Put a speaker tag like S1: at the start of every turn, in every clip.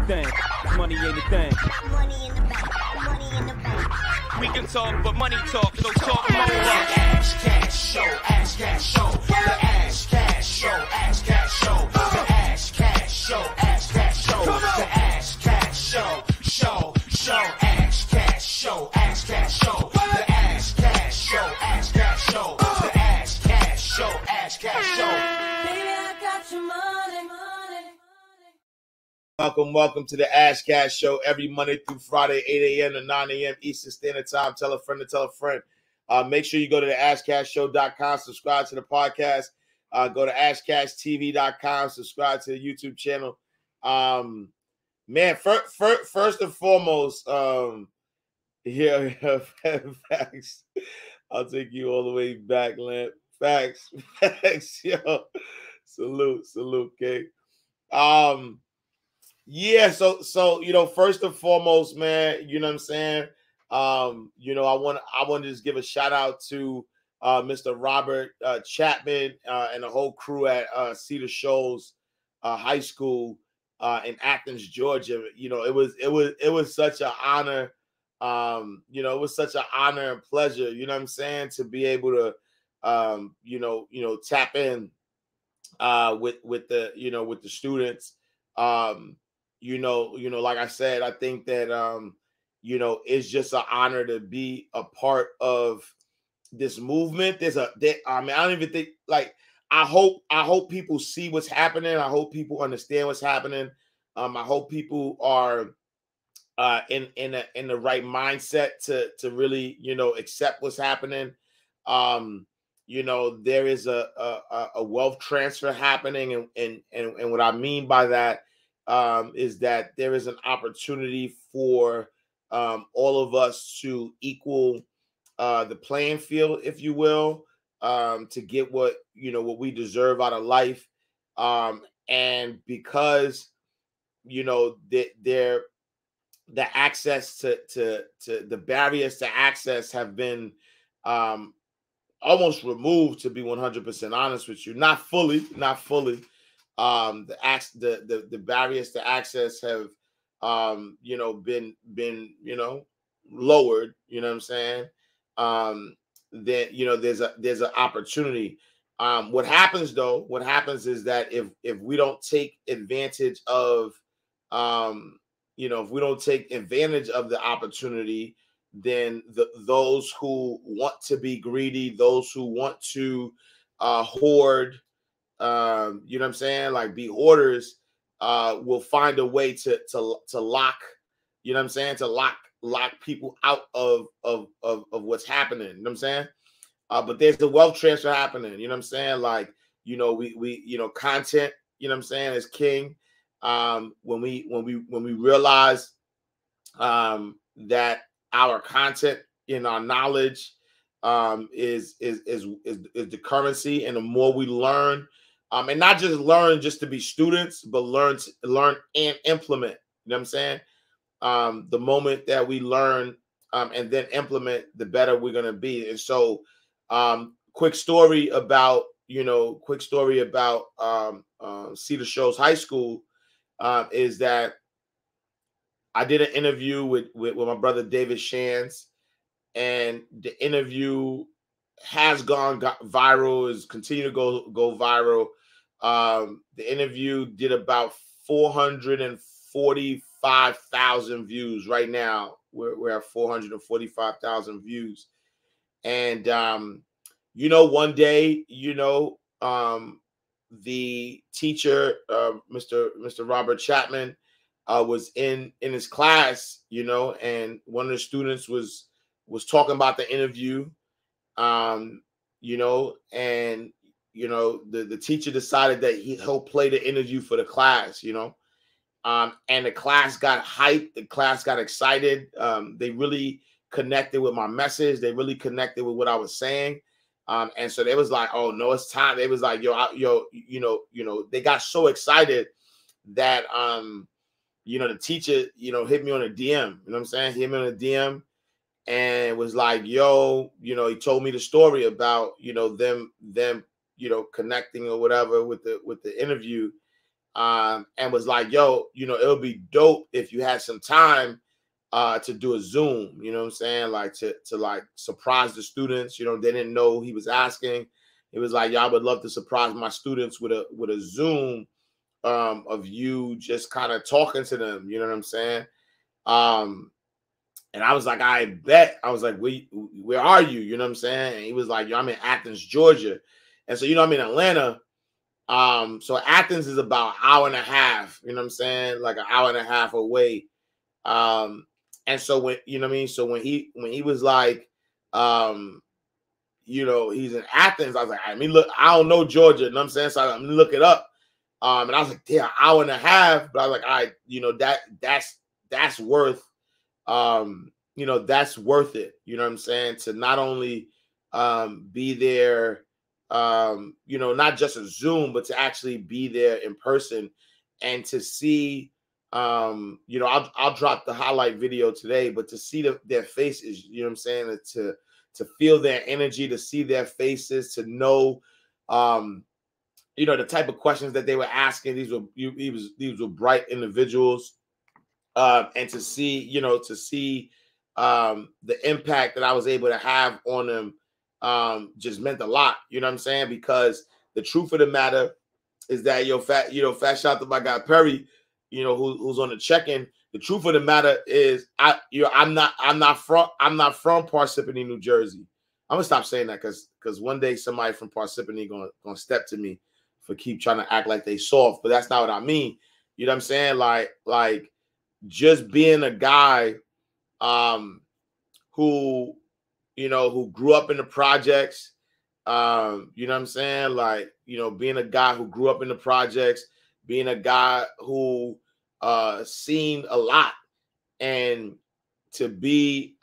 S1: thing. Money ain't a thing.
S2: Money in the bank. Money in the bank.
S3: We can talk, but money talk, so talk more.
S4: Ash Cash Show, Ash Cash Show, the Ash Cash Show, Ash Cash Show, the Ash Cash Show, Ash Cash Show, the Ash Cash Show, Ash Cash Show, Ash Cash Show, the Ash Cash Show, Ash Cash Show, the Ash Cash Show, Ash Cash Show.
S2: Baby, I got your money.
S5: Welcome to the Ash Cash Show every Monday through Friday, 8 a.m. to 9 a.m. Eastern Standard Time. Tell a friend to tell a friend. Make sure you go to the AshCashShow.com, subscribe to the podcast. Go to AshCashTV.com, subscribe to the YouTube channel. Man, first and foremost, facts. I'll take you all the way back, Lamp. Facts, yo. Salute, okay. Yeah, so first and foremost, man, you know what I'm saying? I want to just give a shout out to Mr. Robert Chapman and the whole crew at Cedar Shoals High School in Athens, Georgia. It was such an honor. It was such an honor and pleasure, you know what I'm saying, to be able to tap in with the students. Like I said, I think that it's just an honor to be a part of this movement. I don't even think, like, I hope people see what's happening. I hope people understand what's happening. I hope people are in the right mindset to really, accept what's happening. There is a wealth transfer happening, and what I mean by that is that there is an opportunity for all of us to equal the playing field, if you will, to get what we deserve out of life. And because the access to the barriers to access have been almost removed, to be 100% honest with you, not fully. The barriers to access have been lowered, you know what I'm saying? Then there's an opportunity. What happens is that if we don't take advantage of the opportunity, then those who want to be greedy, those who want to hoard, you know what I'm saying, like be hoarders, will find a way to lock, you know what I'm saying, to lock people out of what's happening, you know what I'm saying? But there's the wealth transfer happening, you know what I'm saying? Like, we content, you know what I'm saying, is king. When we realize that our content and our knowledge is the currency, and the more we learn, and not just learn just to be students, but learn and implement, you know what I'm saying? The moment that we learn and then implement, the better we're gonna be. And so, quick story about Cedar Shoals High School is that I did an interview with my brother David Shands, and the interview has got viral, is continue to go viral. The interview did about 445,000 views. Right now, we're at 445,000 views. And one day, the teacher, Mr. Robert Chapman, was in his class, and one of the students was talking about the interview, and the teacher decided that he'll play the interview for the class, and the class got hyped, the class got excited. They really connected with my message. They really connected with what I was saying. And so they was like, oh no, it's time. They was like, they got so excited that, the teacher, hit me on a DM, you know what I'm saying? Hit me on a DM and was like, yo, he told me the story about, them, connecting or whatever with the interview. and was like, yo, you know, it would be dope if you had some time to do a Zoom, you know what I'm saying? Like to like surprise the students, you know, they didn't know he was asking. It was like, y'all would love to surprise my students with a Zoom of you just kind of talking to them, you know what I'm saying? And I was like, I bet. I was like, where are you? You know what I'm saying? And he was like, yo, I'm in Athens, Georgia. And so, you know, I'm in Atlanta. So Athens is about an hour and a half, you know what I'm saying? Like an hour and a half away. And so when, you know what I mean? So when he was like, you know, he's in Athens, I was like, I mean, look, I don't know Georgia, you know what I'm saying? So I'm gonna look it up. And I was like, damn, an hour and a half. But I was like, all right, you know, that's worth, you know, that's worth it. You know what I'm saying? To not only be there, you know, not just a Zoom, but to actually be there in person and to see, you know, I'll drop the highlight video today, but to see their faces, you know what I'm saying? To feel their energy, to see their faces, to know, you know, the type of questions that they were asking. These were bright individuals, and to see, you know, the impact that I was able to have on them, just meant a lot. You know what I'm saying? Because the truth of the matter is that fat shout out to my guy Perry, you know, who's on the check-in. The truth of the matter is, I'm not from Parsippany, New Jersey. I'm gonna stop saying that because one day somebody from Parsippany gonna step to me for keep trying to act like they soft, but that's not what I mean. You know what I'm saying? Like just being a guy, who, you know, who grew up in the projects, you know what I'm saying? Like, you know, being a guy who grew up in the projects, being a guy who seen a lot, and to be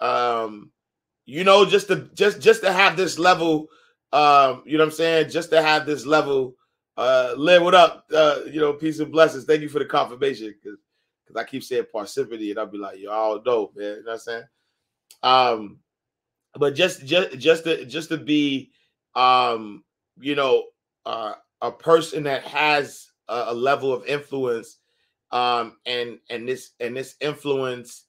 S5: you know, just to have this level, you know what I'm saying, just to have this level. Lynn, what up? You know, peace and blessings. Thank you for the confirmation, because I keep saying Parsippany and I'll be like, yo, all dope, man. You know what I'm saying? But just to be you know, a person that has a level of influence, and this influence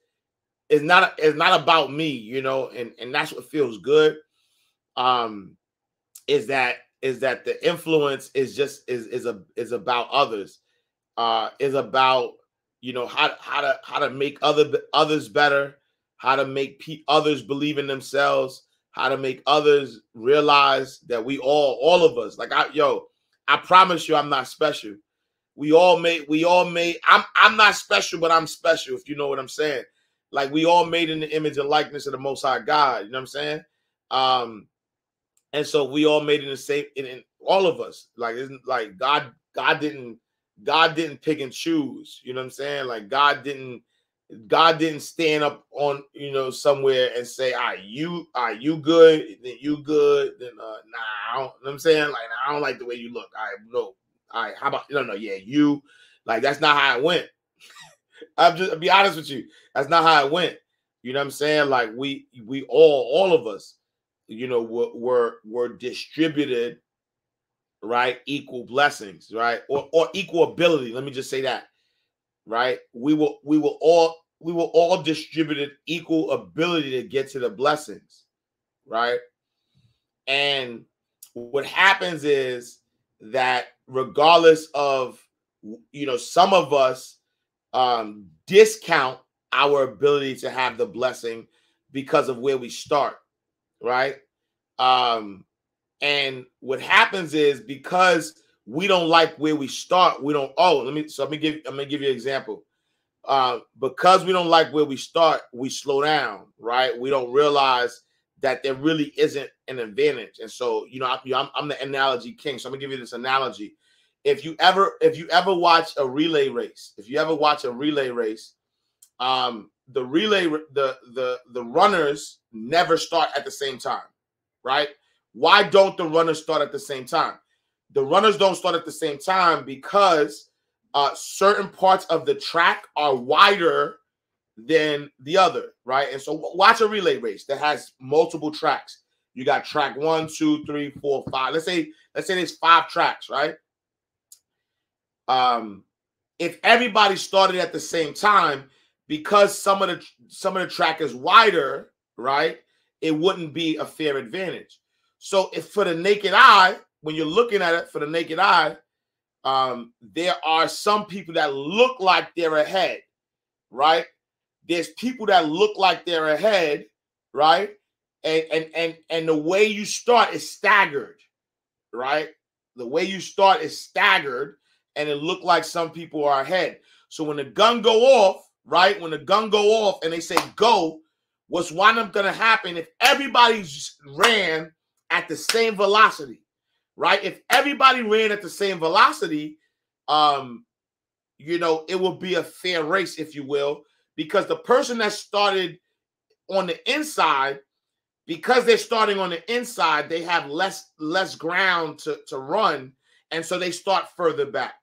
S5: is not about me, you know, and that's what feels good. Is that the influence is about others, is about, you know, how to make others better, how to make others believe in themselves, how to make others realize that we all of us, like I promise you, I'm not special. We all made. I'm not special, but I'm special, if you know what I'm saying. Like, we all made in the image and likeness of the Most High God. You know what I'm saying? And so we all made in the same. In all of us, like, isn't like God didn't pick and choose. You know what I'm saying? Like, God didn't stand up on, you know, somewhere and say, you good, then you good, then nah, I don't, you know what I'm saying? Like, I don't like the way you look. No. All right, how about, no, yeah, you, like, that's not how it went. I'll be honest with you. That's not how it went. You know what I'm saying? Like, we all of us, you know, were distributed, right? Equal blessings, right? Or equal ability. Let me just say that, right? We were all distributed equal ability to get to the blessings, right? And what happens is that regardless of, you know, some of us discount our ability to have the blessing because of where we start, right? And what happens is, because we don't like where we start, we don't. Let me give you an example. Because we don't like where we start, we slow down, right? We don't realize that there really isn't an advantage. And so, you know, I'm the analogy king. So I'm gonna give you this analogy. If you ever watch a relay race, the runners never start at the same time, right? Why don't the runners start at the same time? The runners don't start at the same time because certain parts of the track are wider than the other, right? And so watch a relay race that has multiple tracks. You got track 1, 2, 3, 4, 5. Let's say there's 5 tracks, right? if everybody started at the same time, because some of the track is wider, right? It wouldn't be a fair advantage. So if for the naked eye, when you're looking at it for the naked eye, there are some people that look like they're ahead, right? There's people that look like they're ahead, right? And the way you start is staggered, right? The way you start is staggered, and it looked like some people are ahead. So when the gun go off, right? When the gun go off and they say go, what's one up going to happen if everybody just ran at the same velocity, right? If everybody ran at the same velocity, you know, it will be a fair race, if you will, because the person that started on the inside, because they're starting on the inside, they have less ground to run, and so they start further back.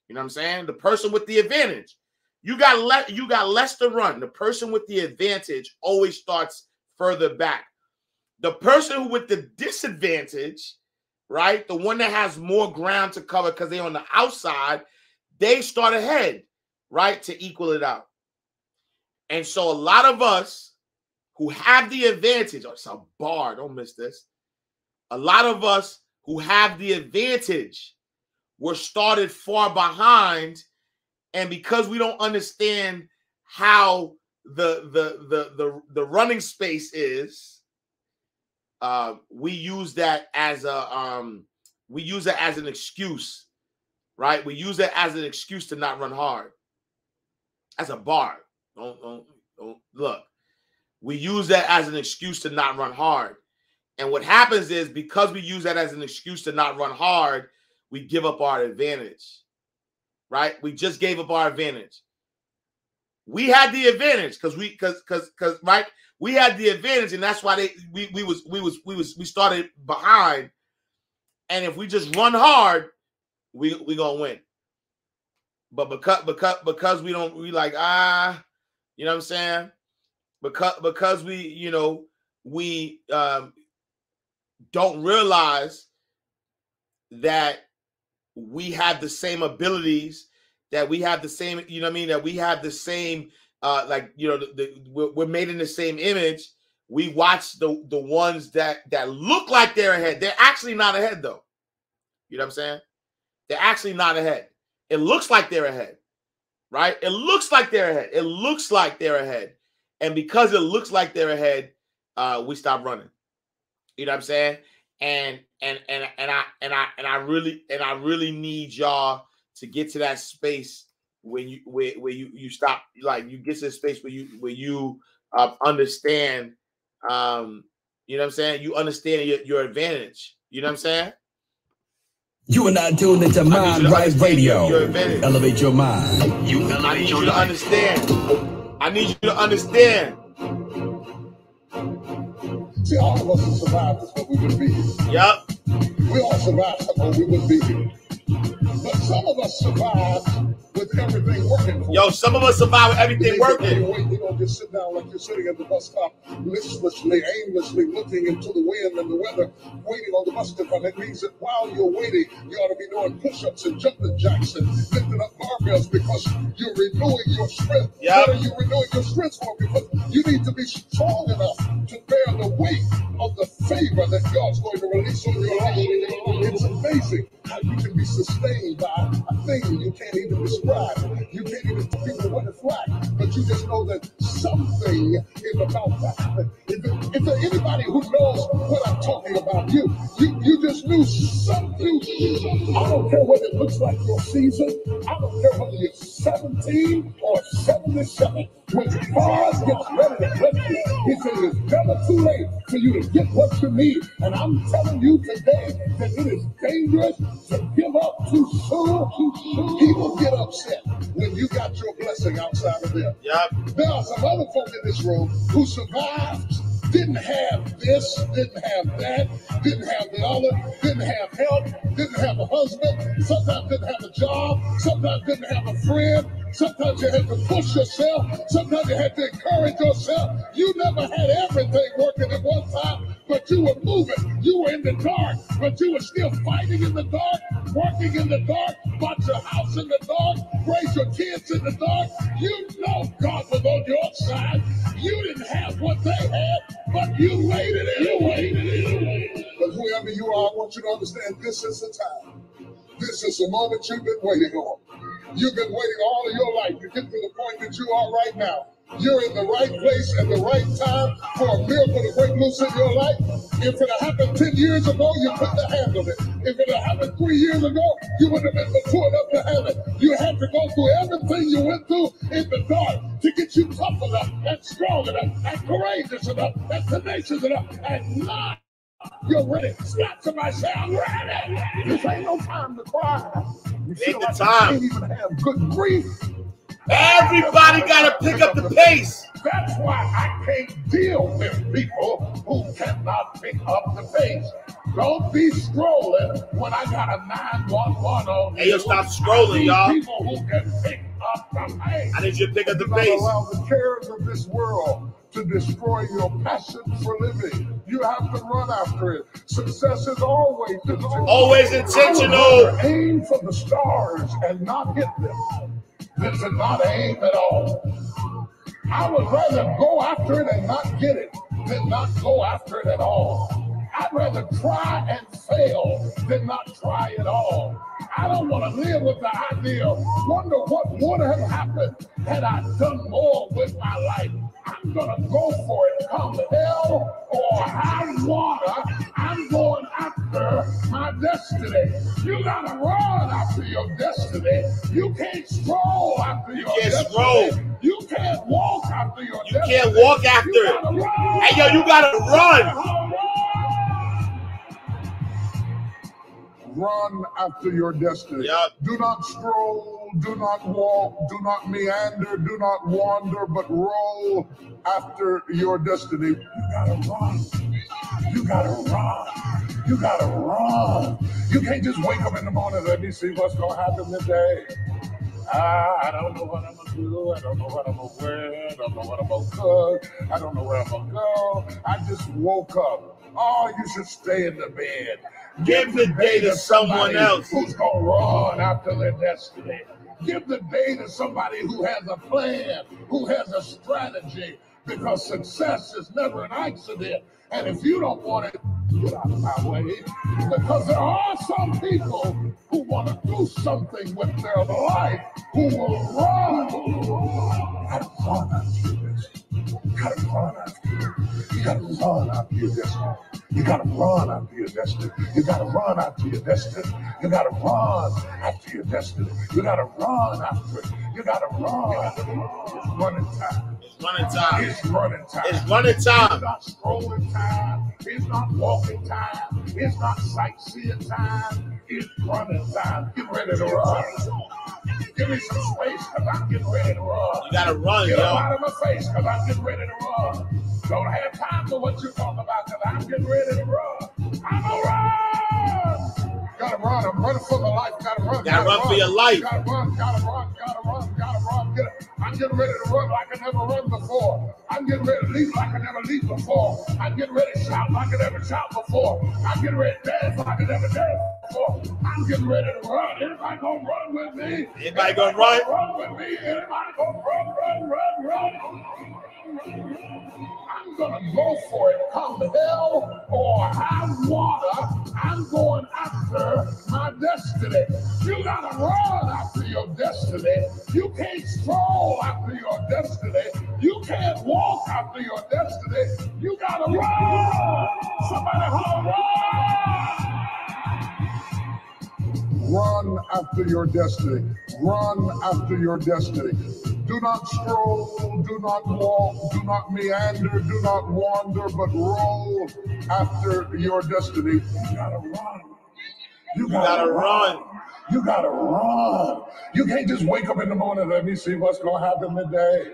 S5: You know what I'm saying? The person with the advantage, you got less to run. The person with the advantage always starts further back. The person with the disadvantage, right, the one that has more ground to cover because they're on the outside, they start ahead, right, to equal it out. And so a lot of us who have the advantage, oh, it's a bar, don't miss this. A lot of us who have the advantage were started far behind, and because we don't understand how the running space is, we use that as an excuse, right? We use that as an excuse to not run hard. As a bar, don't look. We use that as an excuse to not run hard. And what happens is, because we use that as an excuse to not run hard, we give up our advantage, right? We just gave up our advantage. We had the advantage because right, we had the advantage, and that's why we started behind. And if we just run hard, we gonna win. But because we don't, we like, you know what I'm saying? Because we, you know, we don't realize that we have the same abilities, that we have the same, you know what I mean, that we have the same, like, you know, we're made in the same image. We watch the ones that look like they're ahead. They're actually not ahead, though. You know what I'm saying? They're actually not ahead. It looks like they're ahead, right? It looks like they're ahead. It looks like they're ahead. And because it looks like they're ahead, we stop running. You know what I'm saying? And I really need y'all to get to that space where you stop, like, you get to the space where you understand, you know what I'm saying? You understand your advantage. You know what I'm saying?
S6: You are not tuned into Mind Right Radio. Elevate your mind.
S5: I need you to understand. I need you to understand.
S7: See, all of us who survived is what we would be.
S5: Yep.
S7: We all survived something, we would be here. But some of us survived with everything working for us.
S5: Yo, some of us survive with everything working.
S7: You don't just sit down like you're sitting at the bus stop, listlessly, aimlessly looking into the wind and the weather, waiting on the bus to come. It means that while you're waiting, you ought to be doing push-ups and jumping jacks and lifting up barbells, because you're renewing your strength.
S5: Yep.
S7: What are you renewing your strength for? Because you need to be strong enough to bear the weight of the favor that God's going to release on your life. It's amazing how you can be sustained by a thing you can't even describe. You can't even tell people what it's like, but you just know that something is about to happen. If there anybody who knows what I'm talking about, you just knew something. I don't care what it looks like your season. I don't care whether you're 17 or 77. When God gets ready to bless you, He says it's never too late for you to get what you need. And I'm telling you today that it is dangerous to give up too soon. People get upset when you got your blessing outside of them.
S5: Yep.
S7: There are some other folk in this room who survived, didn't have this, didn't have that, didn't have the other, didn't have help, didn't have a husband, sometimes didn't have a job, sometimes didn't have a friend, sometimes you had to push yourself, sometimes you had to encourage yourself. You never had everything working at one time, but you were moving. You were in the dark, but you were still fighting in the dark. working in the dark, bought your house in the dark, raised your kids in the dark. You know God was on your side. You didn't have what they had, but you made it anyway. But whoever you are, I want you to understand this is the time. This is the moment you've been waiting on. You've been waiting all of your life to get to the point that you are right now. You're in the right place at the right time for a miracle to break loose in your life. If it had happened 10 years ago, you couldn't have handled it. If it had happened 3 years ago, you wouldn't have been mature enough to handle it. You had to go through everything you went through in the dark to get you tough enough and strong enough and courageous enough and tenacious enough and not. You're ready. Slap somebody, say, I'm ready. This ain't no time to cry. You feel like you can't even have good grief.
S5: Everybody got to pick up the pace.
S7: That's why I can't deal with people who cannot pick up the pace. Don't be scrolling when I got a 911 on.
S5: Hey, yo, stop scrolling, y'all.
S7: People who can pick up the pace.
S5: I need you to pick up the
S7: Do
S5: pace.
S7: not allow the cares of this world to destroy your passion for living. You have to run after it. Success is always intentional.
S5: Always intentional.
S7: Aim for the stars and not hit them. This is not aim at all. I would rather go after it and not get it than not go after it at all. I'd rather try and fail than not try at all. I don't want to live with the idea, wonder what would have happened had I done more with my life. I'm going to go for it, come hell or high water. I'm going after my destiny. You got to run after your destiny. You can't stroll after your destiny. You can't walk after your destiny.
S5: You can't walk after it. Hey, yo, you got to run.
S7: Run after your destiny.
S5: Yep.
S7: Do not stroll, do not walk, do not meander, do not wander, but roll after your destiny. You gotta run. You gotta run. You gotta run. You can't just wake up in the morning, let me see what's gonna happen today. I don't know what I'm gonna do. I don't know what I'm gonna wear. I don't know what I'm gonna cook. I don't know where I'm gonna go. I just woke up. Oh, you should stay in the bed.
S5: Give the day to someone else
S7: who's going to run after their destiny. Give the day to somebody who has a plan, who has a strategy, because success is never an accident. And if you don't want it, get out of my way. Because there are some people who want to do something with their life who will run. You got to run after this. You got to run after it. You got to run after your destiny. You got to run after your destiny. You got to run after your destiny. You got to run after your destiny. You got to run after it. You got to run. It's running time.
S5: It's running time.
S7: It's running time.
S5: It's running time.
S7: It's not strolling time. It's not walking time. It's not sightseeing time. It's running time. Get ready to run. Give me some space because I'm getting ready to run.
S5: You got to run,
S7: Get
S5: yo.
S7: out of my face because I'm getting ready to run. Don't have time for what you're talking about because I'm getting ready to run. I'm going to run. Gotta run. I'm running for my life. Gotta run.
S5: Gotta run for your life.
S7: Gotta run. Gotta run. Gotta run. Gotta run. I'm getting ready to run like I never run before. I'm getting ready to leap like I never leaped before. I'm getting ready to shout like I never shout before. I'm getting ready to dance like I never danced before. I'm getting ready to run. Anybody gonna run with me?
S5: Anybody gonna run?
S7: Run with me. Anybody gonna run? I'm gonna go for it, come hell or high water. I'm going after my destiny. You gotta run after your destiny. You can't stroll after your destiny. You can't walk after your destiny. You gotta run. Somebody holler, run. Run after your destiny. Run after your destiny. Do not stroll, do not walk, do not meander, do not wander, but roll after your destiny. You gotta run. You gotta run. You gotta run. You can't just wake up in the morning, let me see what's gonna happen today.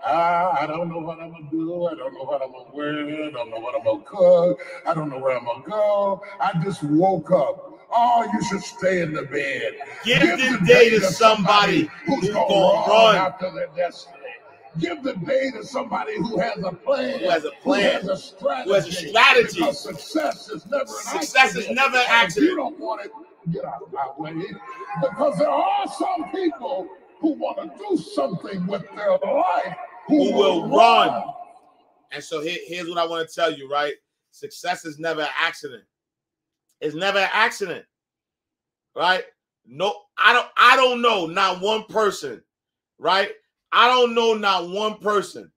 S7: I don't know what I'm gonna do. I don't know what I'm gonna wear. I don't know what I'm gonna cook. I don't know where I'm gonna go. I just woke up. Oh, you should stay in the bed.
S5: Give the day to somebody who's gonna run
S7: after their destiny. Give the day to somebody who has a plan.
S5: Who has a plan.
S7: Who has a strategy.
S5: Who has a strategy.
S7: Because success is never an accident.
S5: Success is never an accident.
S7: If you don't want it, Get out of my way. Because there are some people who want to do something with their life
S5: who will run. And so here's what I want to tell you, right? Success is never an accident. It's never an accident, right? No, I don't know not one person, right? I don't know not one person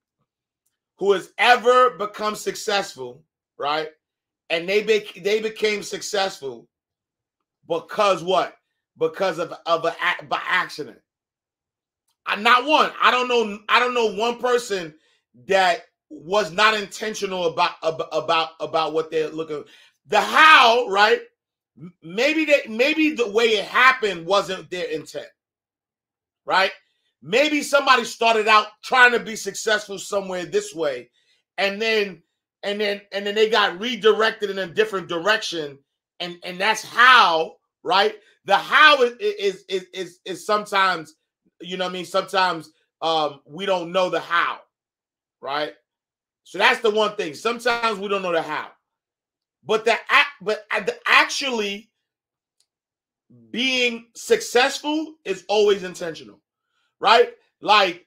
S5: who has ever become successful, right? And they became successful because what? Because by accident. Not one. I don't know one person that was not intentional about what they're looking. The how, right? Maybe the way it happened wasn't their intent, right? Maybe somebody started out trying to be successful somewhere this way, and then they got redirected in a different direction, and that's how, right? The how is sometimes, you know what I mean? Sometimes we don't know the how, right? So that's the one thing. Sometimes we don't know the how, but actually being successful is always intentional, right? Like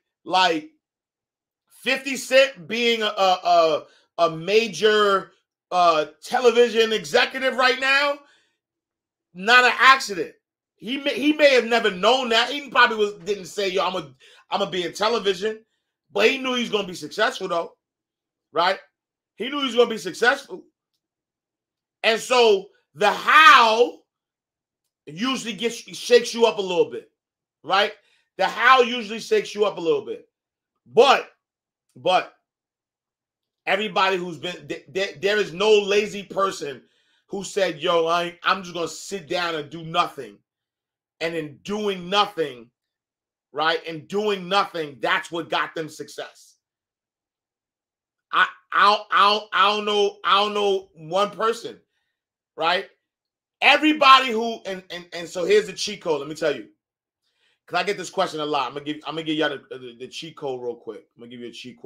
S5: 50 Cent being a major television executive right now, not an accident. He may have never known that. He probably didn't say, "Yo, I'm gonna be in television," but he knew he was gonna be successful though, right? He knew he was gonna be successful, and so the how usually shakes you up a little bit, right? The how usually shakes you up a little bit, but everybody who's been there is no lazy person who said, "Yo, I'm just gonna sit down and do nothing," and in doing nothing, right? And doing nothing, that's what got them success. I don't know one person, right? Everybody who and so here's the cheat code. Let me tell you, because I get this question a lot. I'm gonna give y'all the cheat code real quick. I'm gonna give you a cheat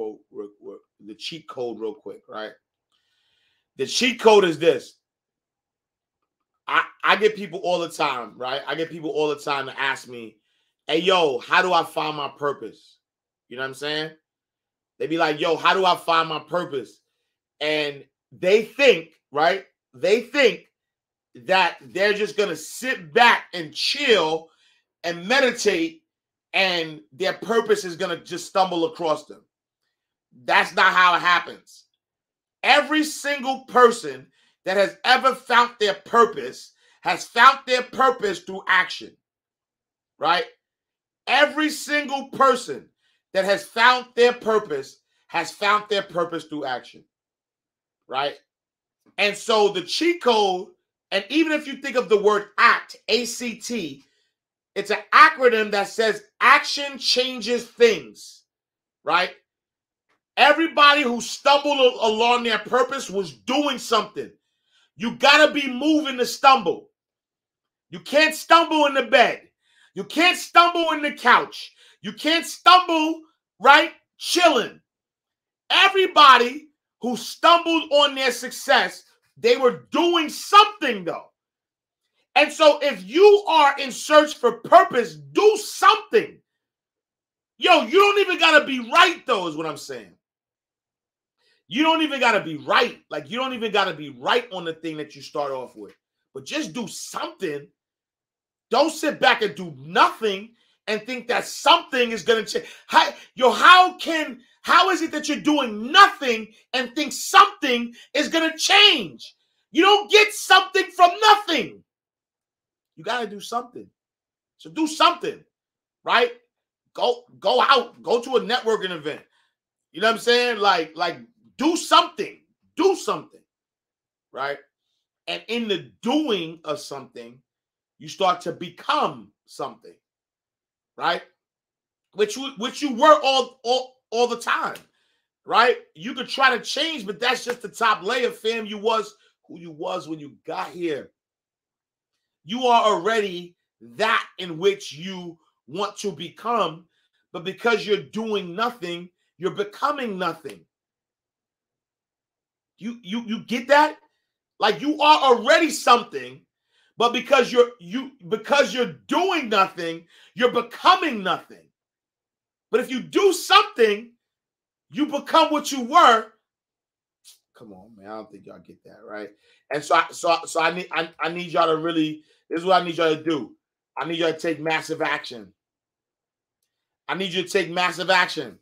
S5: code real quick, right? The cheat code is this. I get people all the time, right? I get people all the time to ask me, "Hey, yo, how do I find my purpose?" You know what I'm saying? They be like, "Yo, how do I find my purpose?" And they think, right? They think that they're just going to sit back and chill and meditate and their purpose is going to just stumble across them. That's not how it happens. Every single person that has ever found their purpose has found their purpose through action, right? Every single person that has found their purpose has found their purpose through action, right? And so the cheat code, and even if you think of the word ACT, A-C-T, it's an acronym that says action changes things, right? Everybody who stumbled along their purpose was doing something. You got to be moving to stumble. You can't stumble in the bed. You can't stumble in the couch. You can't stumble, right, chilling. Everybody who stumbled on their success, they were doing something though. And so if you are in search for purpose, do something. Yo, you don't even got to be right though, is what I'm saying. You don't even got to be right. Like, you don't even got to be right on the thing that you start off with. But just do something. Don't sit back and do nothing and think that something is going to change. How is it that you're doing nothing and think something is going to change? You don't get something from nothing. You got to do something. So do something, right? Go out. Go to a networking event. You know what I'm saying? Like do something. Do something, right? And in the doing of something, you start to become something, right? Which you were all the time, right? You could try to change, but that's just the top layer, fam. You was who you was when you got here. You are already that in which you want to become, but because you're doing nothing, you're becoming nothing. You get that? Like, you are already something, But because you're doing nothing, you're becoming nothing. But if you do something, you become what you were. Come on, man. I don't think y'all get that, right? And so I need y'all to really, this is what I need y'all to do. I need y'all to take massive action. I need you to take massive action.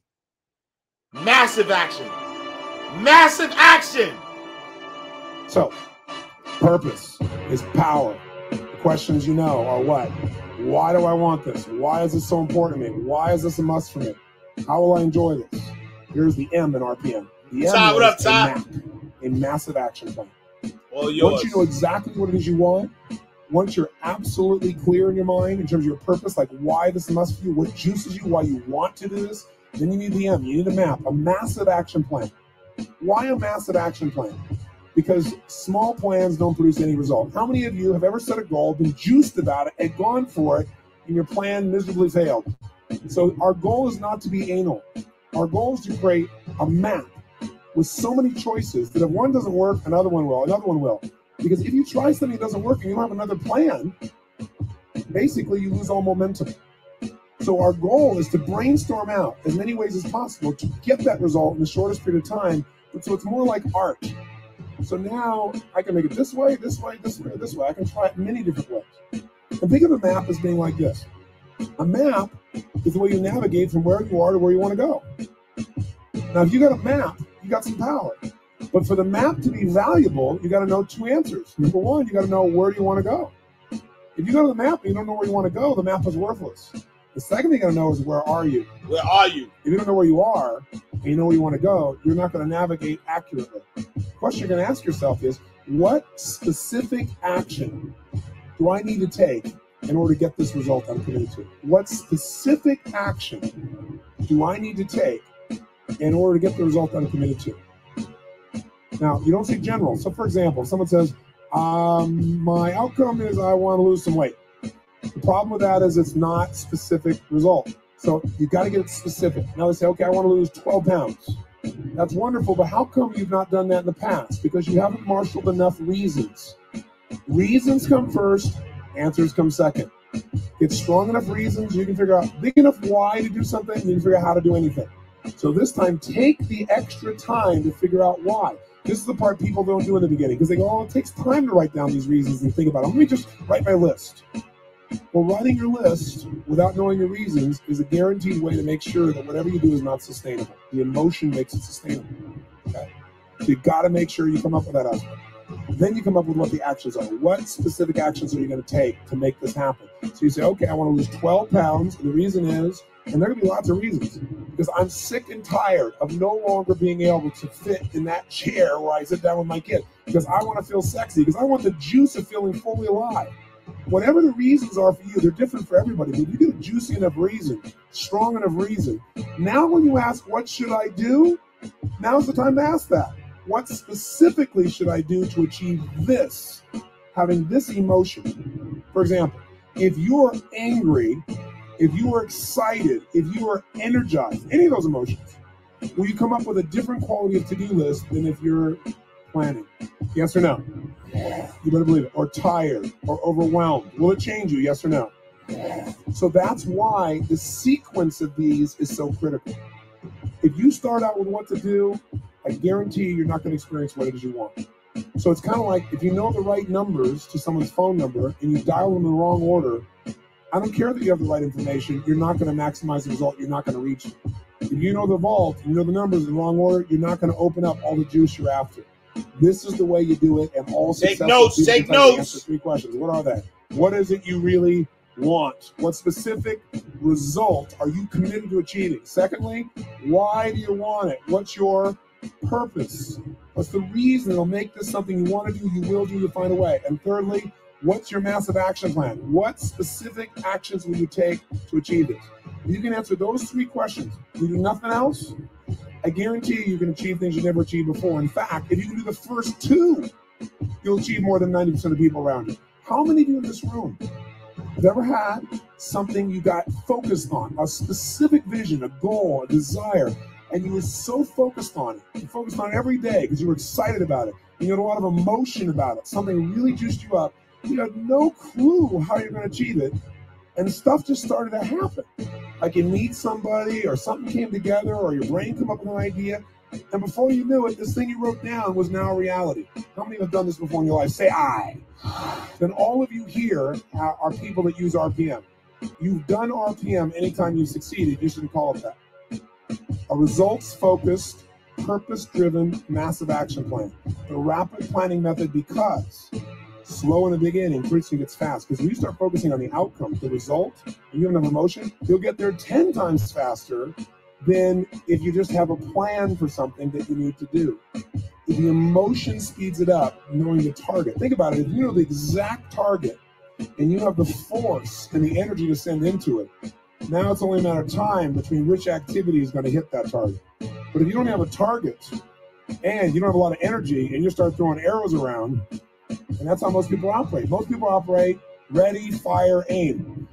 S5: Massive action. Massive action.
S8: So, purpose is power. The questions you know are what? Why do I want this? Why is this so important to me? Why is this a must for me? How will I enjoy this? Here's the M in RPM. The M
S5: Ty, what up,
S8: is
S5: Ty?
S8: a massive action plan.
S5: All yours.
S8: Once you know exactly what it is you want, once you're absolutely clear in your mind in terms of your purpose, like why this must for you, what juices you, why you want to do this, then you need the M. You need a map, a massive action plan. Why a massive action plan? Because small plans don't produce any result. How many of you have ever set a goal, been juiced about it, and gone for it, and your plan miserably failed? So our goal is not to be anal. Our goal is to create a map with so many choices that if one doesn't work, another one will, another one will. Because if you try something that doesn't work and you don't have another plan, basically you lose all momentum. So our goal is to brainstorm out as many ways as possible to get that result in the shortest period of time, but so it's more like art. So now I can make it this way, this way, this way, this way. I can try it many different ways. And think of a map as being like this. A map is the way you navigate from where you are to where you want to go. Now, if you got a map, you got some power. But for the map to be valuable, you got to know two answers. Number one, you got to know where do you want to go. If you go to the map and you don't know where you want to go, the map is worthless. The second thing you got to know is where are you?
S5: Where are you?
S8: If you don't know where you are and you know where you want to go, you're not going to navigate accurately. The question you're going to ask yourself is, what specific action do I need to take in order to get this result I'm committed to? What specific action do I need to take in order to get the result I'm committed to? Now, you don't say general. So, for example, if someone says, my outcome is I want to lose some weight. The problem with that is it's not specific result. So you got to get it specific. Now they say, okay, I want to lose 12 pounds. That's wonderful, but how come you've not done that in the past? Because you haven't marshaled enough reasons. Reasons come first, answers come second. Get strong enough reasons, you can figure out big enough why to do something, you can figure out how to do anything. So this time, take the extra time to figure out why. This is the part people don't do in the beginning because they go, oh, it takes time to write down these reasons and think about them. Let me just write my list. Well, writing your list without knowing your reasons is a guaranteed way to make sure that whatever you do is not sustainable. The emotion makes it sustainable. Okay? So you got to make sure you come up with that aspect. Then you come up with what the actions are. What specific actions are you going to take to make this happen? So you say, okay, I want to lose 12 pounds. And the reason is, and there are going to be lots of reasons, because I'm sick and tired of no longer being able to fit in that chair where I sit down with my kid, because I want to feel sexy, because I want the juice of feeling fully alive. Whatever the reasons are for you, they're different for everybody. But if you get a juicy enough reason, strong enough reason, now when you ask, what should I do? Now's the time to ask that. What specifically should I do to achieve this? Having this emotion. For example, if you're angry, if you are excited, if you are energized, any of those emotions, will you come up with a different quality of to-do list than if you're planning? Yes or no? You better believe it. Or tired, or overwhelmed. Will it change you? Yes or no? So that's why the sequence of these is so critical. If you start out with what to do, I guarantee you're not going to experience what it is you want. So it's kind of like if you know the right numbers to someone's phone number and you dial them in the wrong order, I don't care that you have the right information, you're not going to maximize the result, you're not going to reach it. If you know the vault, you know the numbers in the wrong order, you're not going to open up all the juice you're after. This is the way you do it, and all successful people
S5: take
S8: can
S5: notes.
S8: answer 3 questions. What are they? What is it you really want? What specific result are you committed to achieving? Secondly, why do you want it? What's your purpose? What's the reason it'll make this something you want to do, you will do, you'll find a way? And thirdly, what's your massive action plan? What specific actions will you take to achieve this? If you can answer those 3 questions, you do nothing else, I guarantee you can achieve things you never achieved before. In fact, if you can do the first 2, you'll achieve more than 90% of the people around you. How many of you in this room have ever had something you got focused on, a specific vision, a goal, a desire, and you were so focused on it? You focused on it every day because you were excited about it. And you had a lot of emotion about it. Something really juiced you up. You had no clue how you're going to achieve it, and stuff just started to happen. Like you meet somebody, or something came together, or your brain come up with an idea, and before you knew it, this thing you wrote down was now a reality. How many have done this before in your life? Say I. Then all of you here are people that use RPM. You've done RPM anytime you've succeeded. You shouldn't call it that. A results-focused, purpose-driven, massive action plan. The rapid planning method, because slow in the beginning, increasing gets fast. Because when you start focusing on the outcome, the result, and you have enough emotion, you'll get there 10 times faster than if you just have a plan for something that you need to do. If the emotion speeds it up, knowing the target. Think about it. If you know the exact target and you have the force and the energy to send into it, now it's only a matter of time between which activity is going to hit that target. But if you don't have a target and you don't have a lot of energy and you start throwing arrows around, and that's how most people operate. Most people operate ready, fire, aim.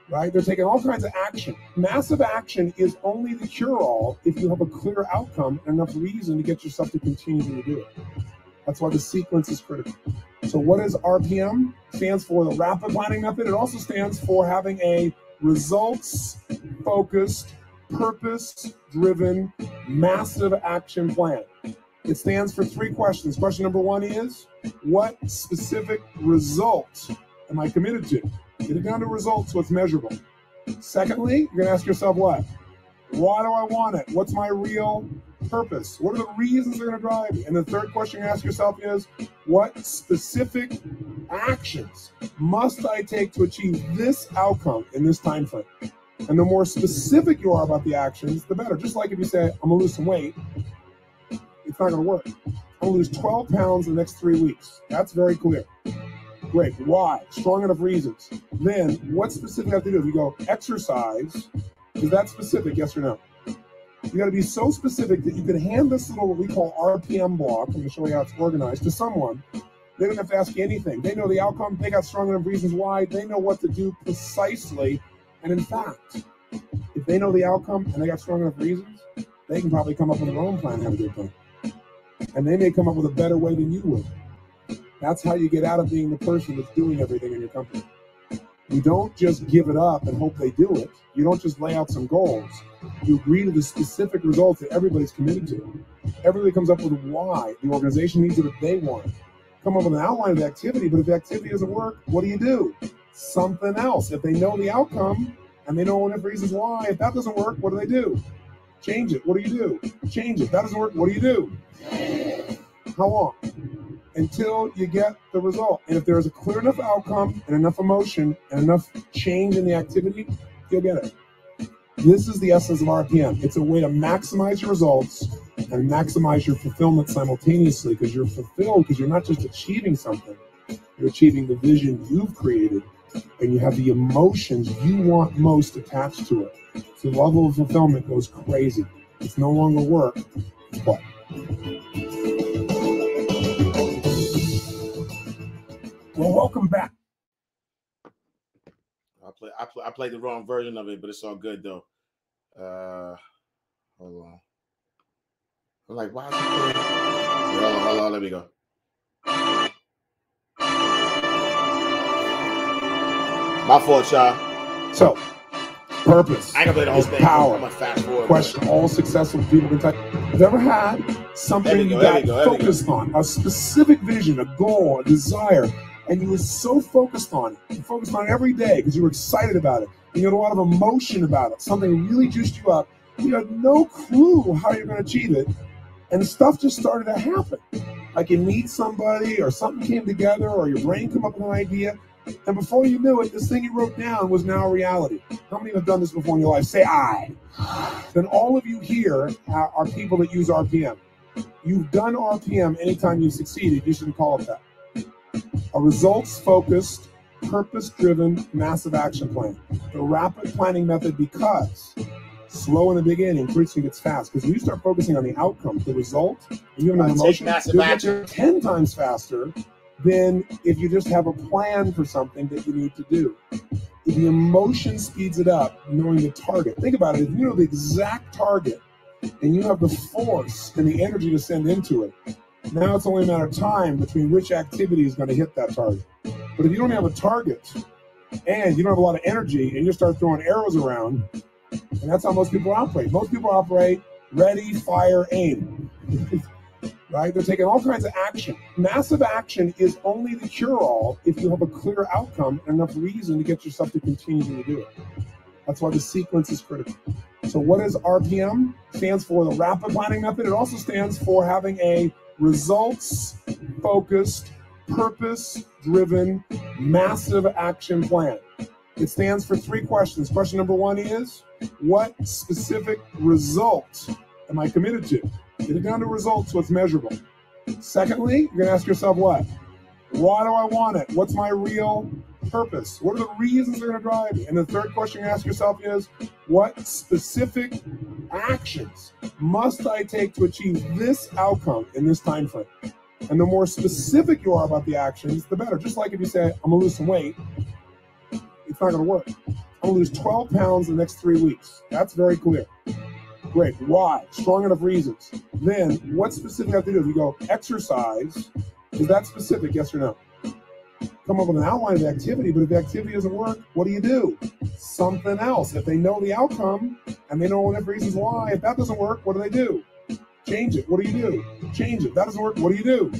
S8: Right? They're taking all kinds of action. Massive action is only the cure-all if you have a clear outcome and enough reason to get yourself to continue to do it. That's why the sequence is critical. So what is RPM? Stands for the rapid planning method. It also stands for having a results-focused, purpose-driven, massive action plan. It stands for 3 questions. Question number 1 is, what specific result am I committed to? Get it down to results so it's measurable. Secondly, you're going to ask yourself what? Why do I want it? What's my real purpose? What are the reasons they're going to drive me? And the third question you ask yourself is, what specific actions must I take to achieve this outcome in this time frame? And the more specific you are about the actions, the better. Just like if you say, I'm going to lose some weight, it's not going to work. I'm going to lose 12 pounds in the next 3 weeks. That's very clear. Great. Why? Strong enough reasons. Then, what specific you have to do? If you go exercise, is that specific? Yes or no? You got to be so specific that you can hand this little, what we call RPM block, I'm going to show you how it's organized, to someone. They don't have to ask you anything. They know the outcome. They got strong enough reasons why. They know what to do precisely. And in fact, if they know the outcome and they got strong enough reasons, they can probably come up with their own plan and have a good plan. And they may come up with a better way than you would. That's how you get out of being the person that's doing everything in your company. You don't just give it up and hope they do it. You don't just lay out some goals. You agree to the specific results that everybody's committed to. Everybody comes up with why. The organization needs what they want. Come up with an outline of the activity, but if the activity doesn't work, what do? Something else. If they know the outcome and they know enough reasons why, if that doesn't work, what do? Change it. What do? Change it. That doesn't work. What do? How long? Until you get the result. And if there is a clear enough outcome and enough emotion and enough change in the activity, you'll get it. This is the essence of RPM. It's a way to maximize your results and maximize your fulfillment simultaneously, because you're fulfilled because you're not just achieving something, you're achieving the vision you've created, and you have the emotions you want most attached to it. So the level of fulfillment goes crazy. It's no longer work, it's what? Well, welcome back.
S5: I played the wrong version of it, but it's all good though. Hold on. I'm like, why is it playing? Hold on, let me go. My fault, y'all.
S8: So, purpose.
S5: I can play the whole thing.
S8: Power.
S5: I'm gonna fast forward.
S8: Question all successful people can type. Have you ever had something you got focused on, a specific vision, a goal, a desire, and you were so focused on it, you focused on it every day because you were excited about it, and you had a lot of emotion about it, something really juiced you up, you had no clue how you're going to achieve it, and stuff just started to happen. Like you meet somebody, or something came together, or your brain came up with an idea, and before you knew it, this thing you wrote down was now a reality. How many have done this before in your life? Say I. Then all of you here are people that use RPM. You've done RPM anytime you've succeeded. You shouldn't call it that. A results-focused, purpose-driven, massive action plan. The rapid planning method, because slow in the beginning, increasing gets fast. Because when you start focusing on the outcome, the result, and you have an emotion, you'll get there 10 times faster than if you just have a plan for something that you need to do. If the emotion speeds it up, knowing the target. Think about it. If you know the exact target and you have the force and the energy to send into it, Now it's only a matter of time between which activity is going to hit that target. But if you don't have a target and you don't have a lot of energy and you start throwing arrows around, and that's how most people operate. Most people operate ready, fire, aim. Right? They're taking all kinds of action. Massive action is only the cure-all if you have a clear outcome and enough reason to get yourself to continue to do it. That's why the sequence is critical. So what is RPM? Stands for the Rapid Planning Method. It also stands for having a results-focused, purpose-driven, massive action plan. It stands for 3 questions. Question number 1 is, what specific result am I committed to? Get it down to results so it's measurable. Secondly, you're going to ask yourself what? Why do I want it? What's my real purpose? What are the reasons they're going to drive me? And the third question you ask yourself is, what specific actions must I take to achieve this outcome in this time frame? And the more specific you are about the actions, the better. Just like if you say, I'm going to lose some weight, it's not going to work. I'm going to lose 12 pounds in the next 3 weeks. That's very clear. Great. Why? Strong enough reasons. Then what specific I have to do? If you go exercise, is that specific? Yes or no? Come up with an outline of the activity, but if the activity doesn't work, what do? Something else. If they know the outcome and they know enough reasons why, if that doesn't work, what do? Change it. What do? Change it. That doesn't work. What do?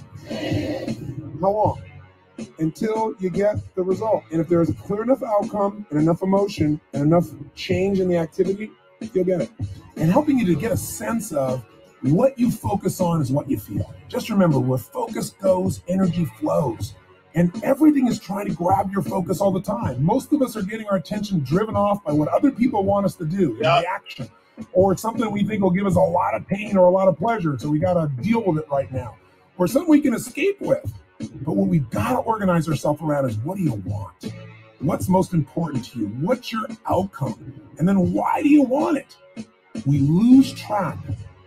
S8: How long? Until you get the result. And if there's a clear enough outcome and enough emotion and enough change in the activity, you'll get it. And helping you to get a sense of what you focus on is what you feel. Just remember, where focus goes, energy flows. And everything is trying to grab your focus all the time. Most of us are getting our attention driven off by what other people want us to do in reaction. Or it's something we think will give us a lot of pain or a lot of pleasure, so we got to deal with it right now. Or something we can escape with. But what we've got to organize ourselves around is, what do you want? What's most important to you? What's your outcome? And then why do you want it? We lose track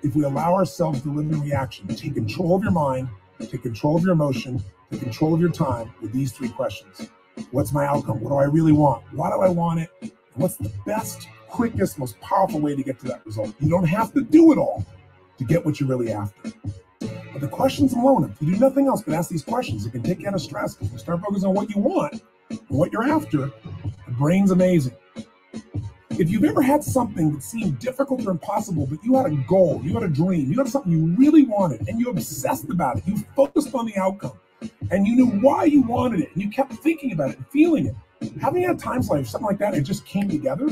S8: if we allow ourselves to live in reaction. Take control of your mind, take control of your emotion, take control of your time with these 3 questions. What's my outcome? What do I really want? Why do I want it? And what's the best, quickest, most powerful way to get to that result? You don't have to do it all to get what you're really after. But the questions alone, if you do nothing else but ask these questions, it can take you out of stress, because you start focusing on what you want and what you're after. The brain's amazing. If you've ever had something that seemed difficult or impossible, but you had a goal, you had a dream, you had something you really wanted, and you obsessed about it, you focused on the outcome, and you knew why you wanted it, and you kept thinking about it and feeling it. Having had times like something like that, it just came together.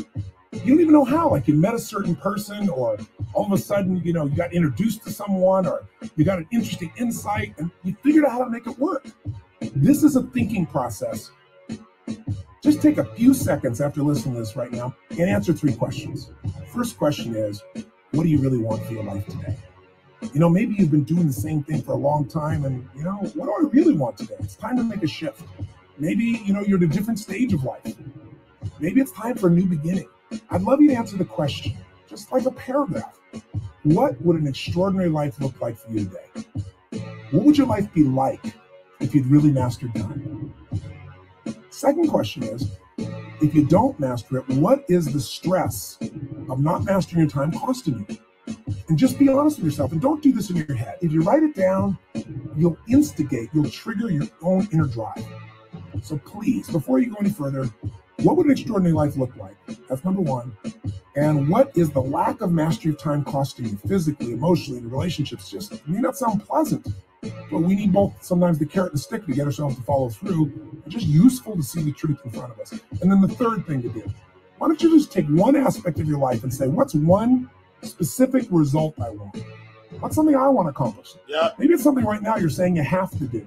S8: You don't even know how. Like, you met a certain person, or all of a sudden, you got introduced to someone, or you got an interesting insight, and you figured out how to make it work. This is a thinking process. Just take a few seconds after listening to this right now and answer 3 questions. First question is, what do you really want for your life today? Maybe you've been doing the same thing for a long time, and, what do I really want today? It's time to make a shift. Maybe, you're at a different stage of life. Maybe it's time for a new beginning. I'd love you to answer the question, just like a paragraph. What would an extraordinary life look like for you today? What would your life be like if you'd really mastered time? Second question is, if you don't master it, what is the stress of not mastering your time costing you? And just be honest with yourself, and don't do this in your head. If you write it down, you'll trigger your own inner drive. So please, before you go any further, what would an extraordinary life look like? That's number 1. And what is the lack of mastery of time costing you physically, emotionally, in relationships? Just may not sound pleasant, but we need both, sometimes the carrot and the stick, to get ourselves to follow through. It's just useful to see the truth in front of us. And then the third thing to do, why don't you just take one aspect of your life and say, what's one specific result I want? What's something I want to accomplish? Yeah. Maybe it's something right now you're saying you have to do.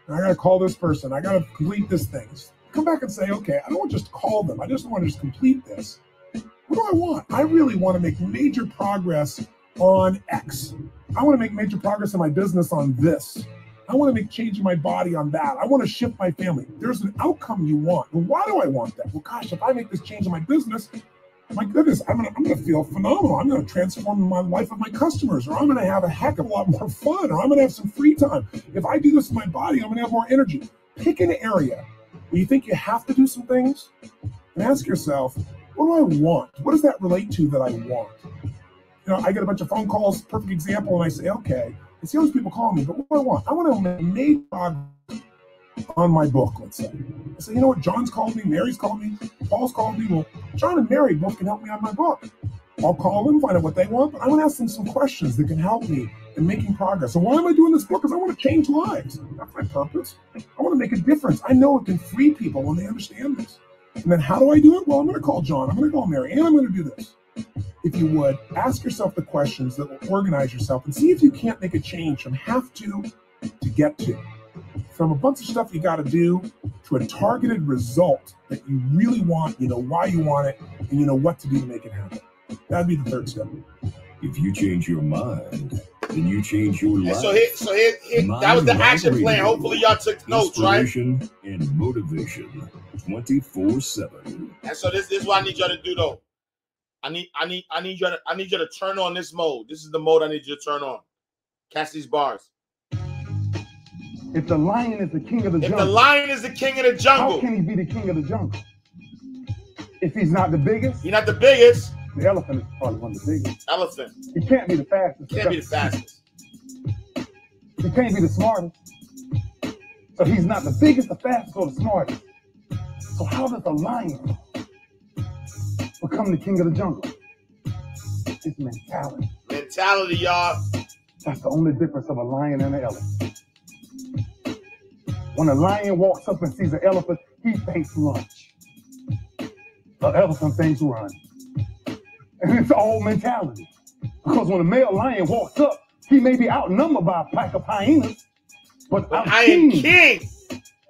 S8: I got to call this person. I got to complete this thing. Come back and say, okay, I don't want to just call them. I just want to just complete this. What do I want? I really want to make major progress on X. I want to make major progress in my business on this. I want to make change in my body on that. I want to shift my family. There's an outcome you want. And why do I want that? Well, gosh, if I make this change in my business, my goodness, I'm gonna feel phenomenal. I'm gonna transform my life of my customers, or I'm gonna have a heck of a lot more fun, or I'm gonna have some free time. If I do this in my body, I'm gonna have more energy. Pick an area where you think you have to do some things, and ask yourself, what do I want? What does that relate to that I want? I get a bunch of phone calls, perfect example, and I say, okay, And see, those people call me, but what do I want? I want to make progress on my book, let's say. I say, you know what? John's called me, Mary's called me, Paul's called me. Well, John and Mary both can help me on my book. I'll call them, find out what they want, but I want to ask them some questions that can help me in making progress. So why am I doing this book? Because I want to change lives. That's my purpose. I want to make a difference. I know it can free people when they understand this. And then how do I do it? Well, I'm going to call John, I'm going to call Mary, and I'm going to do this. If you would, ask yourself the questions that will organize yourself and see if you can't make a change from have to get to. From a bunch of stuff you got to do to a targeted result that you really want, you know why you want it, and you know what to do to make it happen. That'd be the third step.
S6: If you change your mind, then you change your life.
S5: So here, that was the action plan. Hopefully y'all took notes, right?
S6: Inspiration and motivation 24/7.
S5: And so this is what I need y'all to do though. I need you to turn on this mode. This is the mode I need you to turn on. Catch these bars.
S9: If the lion is the king of the jungle.
S5: If the lion is the king of the jungle.
S9: How can he be the king of the jungle? If he's not the biggest.
S5: He's not the biggest.
S9: The elephant is probably one of the biggest.
S5: Elephant.
S9: He can't be the fastest.
S5: Can't be the fastest.
S9: He can't be the smartest. So he's not the biggest, the fastest, or the smartest. So how does a lion become the king of the jungle? It's mentality.
S5: Mentality, y'all.
S9: That's the only difference of a lion and an elephant. When a lion walks up and sees an elephant, he thinks lunch. An elephant thinks run. And it's all mentality. Because when a male lion walks up, he may be outnumbered by a pack of hyenas, but I am king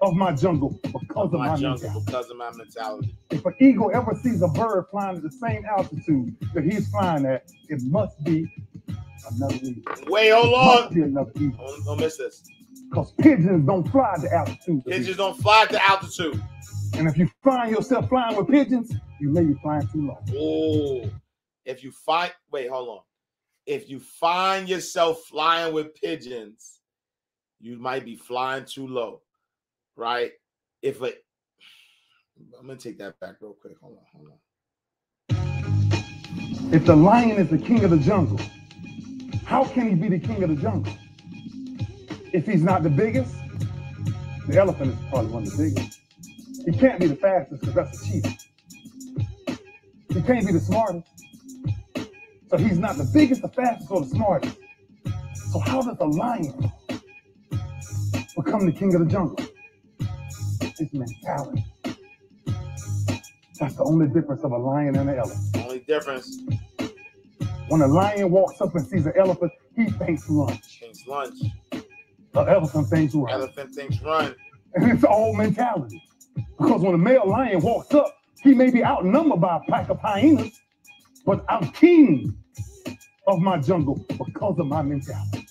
S9: of my jungle because of my mentality.
S5: Because of my mentality.
S9: If an eagle ever sees a bird flying at the same altitude that he's flying at, it must be another eagle.
S5: Wait, hold on.
S9: Must be another eagle.
S5: Don't miss this.
S9: Because pigeons don't fly to altitude.
S5: Pigeons don't fly to altitude.
S9: And if you find yourself flying with pigeons, you may be flying too low.
S5: Oh, if you find, wait, hold on. If you find yourself flying with pigeons, you might be flying too low, right? I'm gonna take that back real quick. Hold on.
S9: If the lion is the king of the jungle, how can he be the king of the jungle? If he's not the biggest, the elephant is probably one of the biggest. He can't be the fastest because that's the cheetah. He can't be the smartest. So he's not the biggest, the fastest, or the smartest. So how does a lion become the king of the jungle? It's mentality. That's the only difference of a lion and an elephant.
S5: Only difference.
S9: When a lion walks up and sees an elephant, he thinks lunch.
S5: Thinks lunch.
S9: The elephant thinks run.
S5: Elephant thinks run.
S9: And it's all mentality. Because when a male lion walks up, he may be outnumbered by a pack of hyenas, but I'm king of my jungle because of my mentality.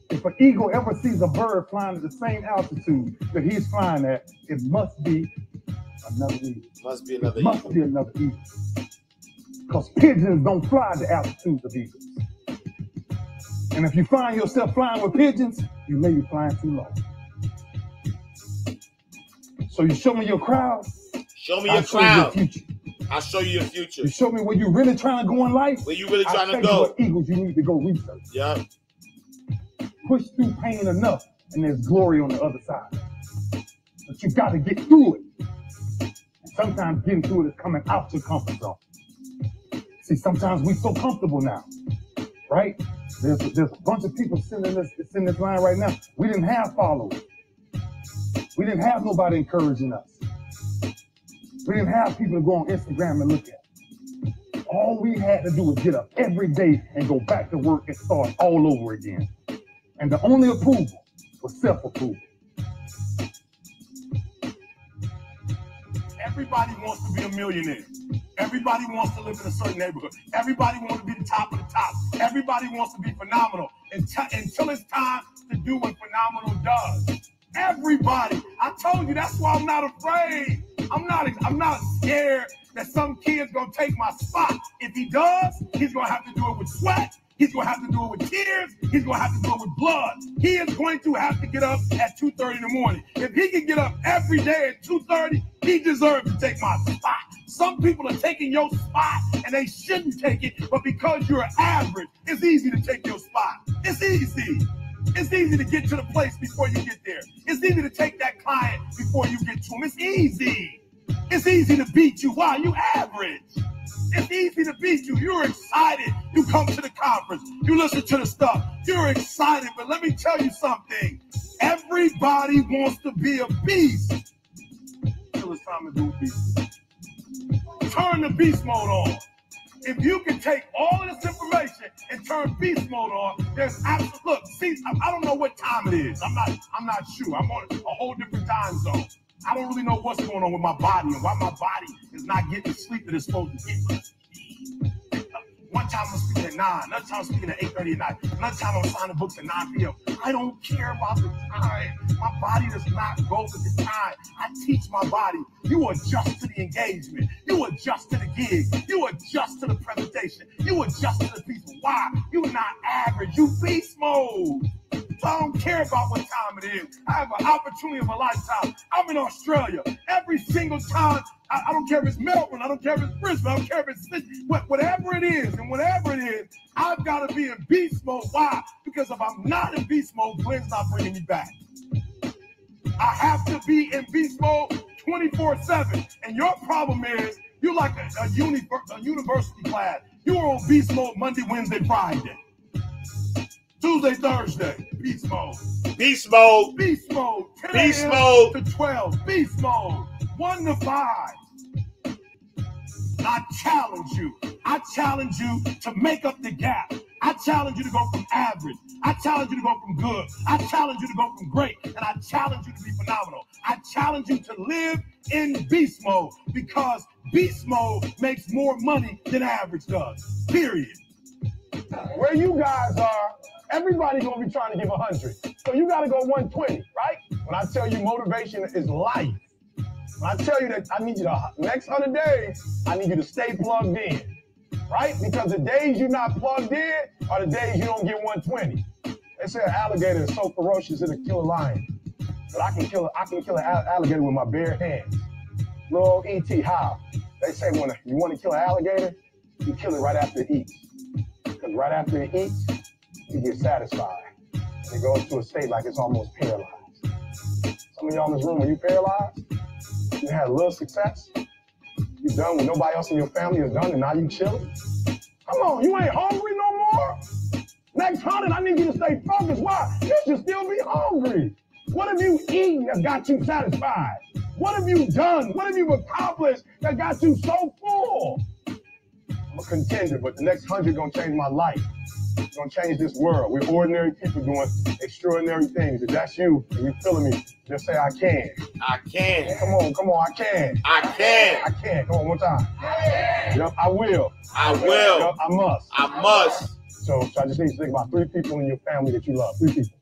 S9: If an eagle ever sees a bird flying at the same altitude that he's flying at, it must be another eagle.
S5: Must be another
S9: eagle. Must be another eagle. Because pigeons don't fly the altitudes of eagles. And if you find yourself flying with pigeons, you may be flying too low. So you show me your crowd.
S5: Show me your crowd.
S9: Your future.
S5: I'll show you your future.
S9: You show me where you really trying to go in life.
S5: Where you really trying to
S9: I'll
S5: go.
S9: tell you what eagles you need to go research.
S5: Yeah.
S9: Push through pain enough, and there's glory on the other side. But you got to get through it. And sometimes getting through it is coming out your comfort zone. See, sometimes we're so comfortable now, right? There's a bunch of people sitting in this line right now. We didn't have followers. We didn't have nobody encouraging us. We didn't have people to go on Instagram and look at. All we had to do was get up every day and go back to work and start all over again. And the only approval was self-approval.
S8: Everybody wants to be a millionaire. Everybody wants to live in a certain neighborhood. Everybody wants to be the top of the top. Everybody wants to be phenomenal until it's time to do what phenomenal does. Everybody. I told you that's why I'm not afraid. I'm not scared that some kid's gonna take my spot. If he does, he's gonna have to do it with sweat. He's going to have to do it with tears. He's going to have to do it with blood. He is going to have to get up at 2:30 in the morning. If he can get up every day at 2:30, he deserves to take my spot. Some people are taking your spot and they shouldn't take it, but because you're average, it's easy to take your spot. It's easy. It's easy to get to the place before you get there. It's easy to take that client before you get to them. It's easy. It's easy to beat you. Why? You average. It's easy to beat you. You're excited. You come to the conference. You listen to the stuff. You're excited. But let me tell you something. Everybody wants to be a beast. Until it's time to do beast. Turn the beast mode on. If you can take all of this information and turn beast mode on, there's absolute. Look, see, I don't know what time it is. I'm not sure. I'm on a whole different time zone. I don't really know what's going on with my body and why my body is not getting the sleep that it's supposed to get. One time I'm speaking at 9, another time I'm speaking at 8:30 at night, another time I'm signing books at 9 p.m. I don't care about the time. My body does not go with the time. I teach my body. You adjust to the engagement. You adjust to the gig. You adjust to the presentation. You adjust to the people. Why? You're not average. You beast mode. So I don't care about what time it is. I have an opportunity of a lifetime. I'm in Australia. Every single time, I don't care if it's Melbourne, I don't care if it's Brisbane, I don't care if it's Sydney, whatever it is, and whatever it is, I've got to be in beast mode. Why? Because if I'm not in beast mode, Glenn's not bringing me back. I have to be in beast mode 24/7. And your problem is, you're like a university class. You are on beast mode Monday, Wednesday, Friday. Tuesday, Thursday, beast mode.
S5: Beast mode.
S8: Beast mode. 10
S5: Beast
S8: a.m.
S5: mode.
S8: to 12. Beast mode. 1 to 5. I challenge you. I challenge you to make up the gap. I challenge you to go from average. I challenge you to go from good. I challenge you to go from great. And I challenge you to be phenomenal. I challenge you to live in beast mode because beast mode makes more money than average does. Period.
S9: Where you guys are, everybody gonna be trying to give 100. So you gotta go 120, right? When I tell you motivation is life, when I tell you that I need you to, next 100 days, I need you to stay plugged in, right? Because the days you're not plugged in are the days you don't get 120. They say an alligator is so ferocious it'll kill a lion. But I can kill an alligator with my bare hands. Little E.T., how? They say when you want to kill an alligator, you kill it right after it eats. Because right after it eats, you get satisfied. It goes to a state like it's almost paralyzed. Some of y'all in this room, when you paralyzed, you had a little success, you done when nobody else in your family is done, and now you chilling. Come on, you ain't hungry no more? Next 100, I need you to stay focused. Why? You should still be hungry. What have you eaten that got you satisfied? What have you done? What have you accomplished that got you so full? I'm a contender, but the next 100 gonna change my life. It's gonna change this world. We're ordinary people doing extraordinary things. If that's you and you feeling me, just say I can.
S5: I can.
S9: Come on, I can.
S5: I can.
S9: I can. Come on, one time. Yep, I will.
S5: I will.
S9: Yep, I must.
S5: I must.
S9: So I just need you to think about 3 people in your family that you love. 3 people.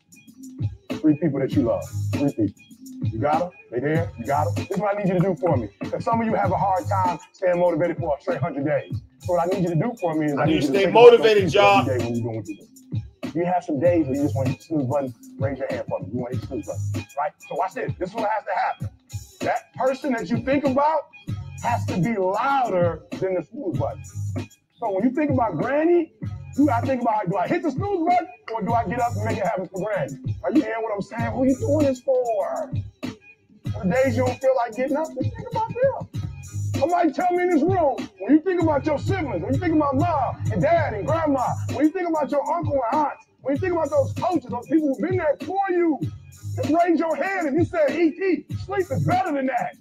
S9: 3 people that you love. 3 people. You got them? They there? You got them? This is what I need you to do for me. Because some of you have a hard time staying motivated for a straight 100 days. So what I need you to do for me is
S5: I need you to stay motivated, y'all.
S9: When you're doing what you do. You have some days where you just want to hit the snooze button, raise your hand for me. You want to hit the snooze button, right? So watch this. This is what has to happen. That person that you think about has to be louder than the snooze button. So when you think about Granny, you gotta think about, do I hit the snooze button or do I get up and make it happen for Granny? Are you hearing what I'm saying? Who are you doing this for? For the days you don't feel like getting up, just think about them. Somebody tell me in this room, when you think about your siblings, when you think about mom and dad and grandma, when you think about your uncle and aunts, when you think about those coaches, those people who've been there for you, just raise your hand if you said, E.T., sleep is better than that.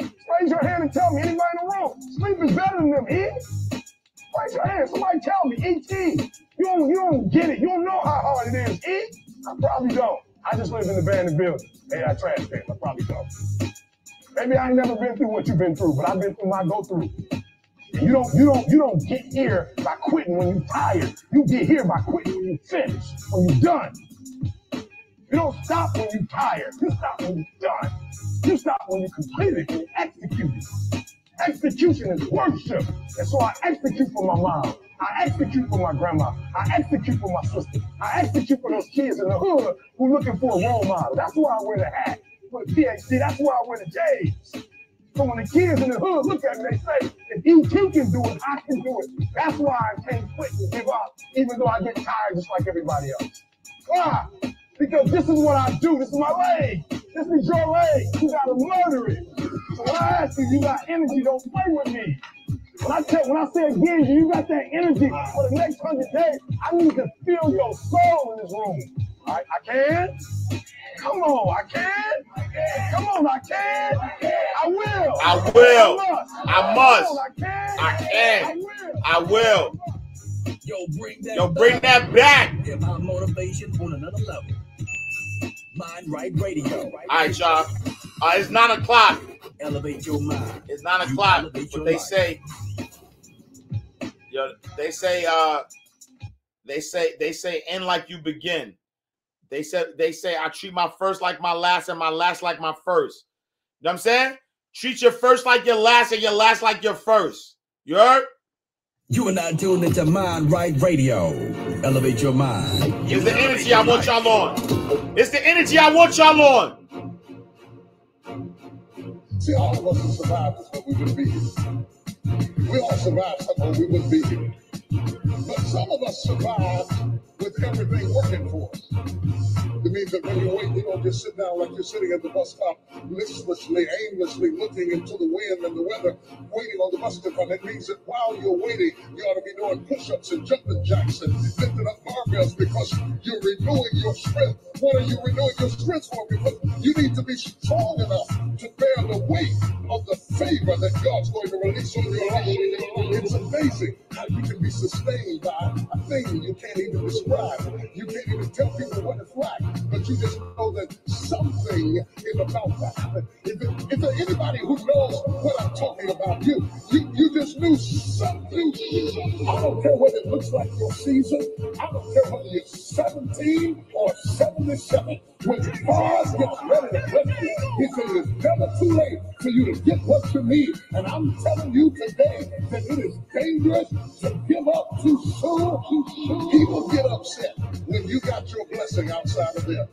S9: Just raise your hand and tell me, anybody in the room, sleep is better than them, E? Raise your hand, somebody tell me, E.T., you don't get it, you don't know how hard it is, E? I probably don't. I just live in the abandoned building. Hey, I trash can, I probably don't. Maybe I ain't never been through what you've been through, but I've been through my go-through. You don't get here by quitting when you're tired. You get here by quitting when you finish, when you're done. You don't stop when you're tired. You stop when you're done. You stop when you complete it, when you execute it. Execution is worship. And so I execute for my mom. I execute for my grandma. I execute for my sister. I execute for those kids in the hood who are looking for a role model. That's why I wear the hat. For the PhD, that's why I wear the J's. So when the kids in the hood look at me, they say, if EQ can do it, I can do it. That's why I can't quit and give up, even though I get tired just like everybody else. Why? Because this is what I do. This is my leg. This is your leg. You gotta murder it. So when I ask you, you got energy, don't play with me. When I say again, you got that energy for the next 100 days, I need to feel your soul in this room. All right, I can? Come on, I can? Come on, I can? I will.
S5: I will. I must.
S9: I can.
S5: I can.
S9: I will.
S5: I will.
S6: Yo,
S5: bring that back.
S6: Hip hop motivation on another level. Mind Right Radio.
S5: All right, y'all. It's 9 o'clock.
S6: Elevate your mind.
S5: It's 9 o'clock. What they say. Yo, they say end like you begin. They say I treat my first like my last and my last like my first. You know what I'm saying? Treat your first like your last and your last like your first. You heard?
S6: You are not tuned into Mind Right Radio. Elevate your mind.
S5: It's the energy I want y'all on. It's the energy I want y'all on.
S7: See, all of us who survived is what we would be here. We all survived something we wouldn't be here. But some of us survived with everything working for us. It means that when you wait, you don't just sit down like you're sitting at the bus stop, listlessly, aimlessly looking into the wind and the weather, waiting on the bus to come. It means that while you're waiting, you ought to be doing push-ups and jumping jacks and lifting up barbells because you're renewing your strength. What are you renewing your strength for? Because you need to be strong enough to bear the weight of the favor that God's going to release on your life. It's amazing how you can be sustained by a thing you can't even describe. You can't even tell people what it's like, but you just know that something is about to happen. If there's anybody who knows what I'm talking about, you just knew something. I don't care what it looks like your season. I don't care whether you're 17 or 77. When God gets ready to bless you, he says it's never too late for you to get what you need. And I'm telling you today that it is dangerous to give up too soon. People get upset when you got your blessing outside of them.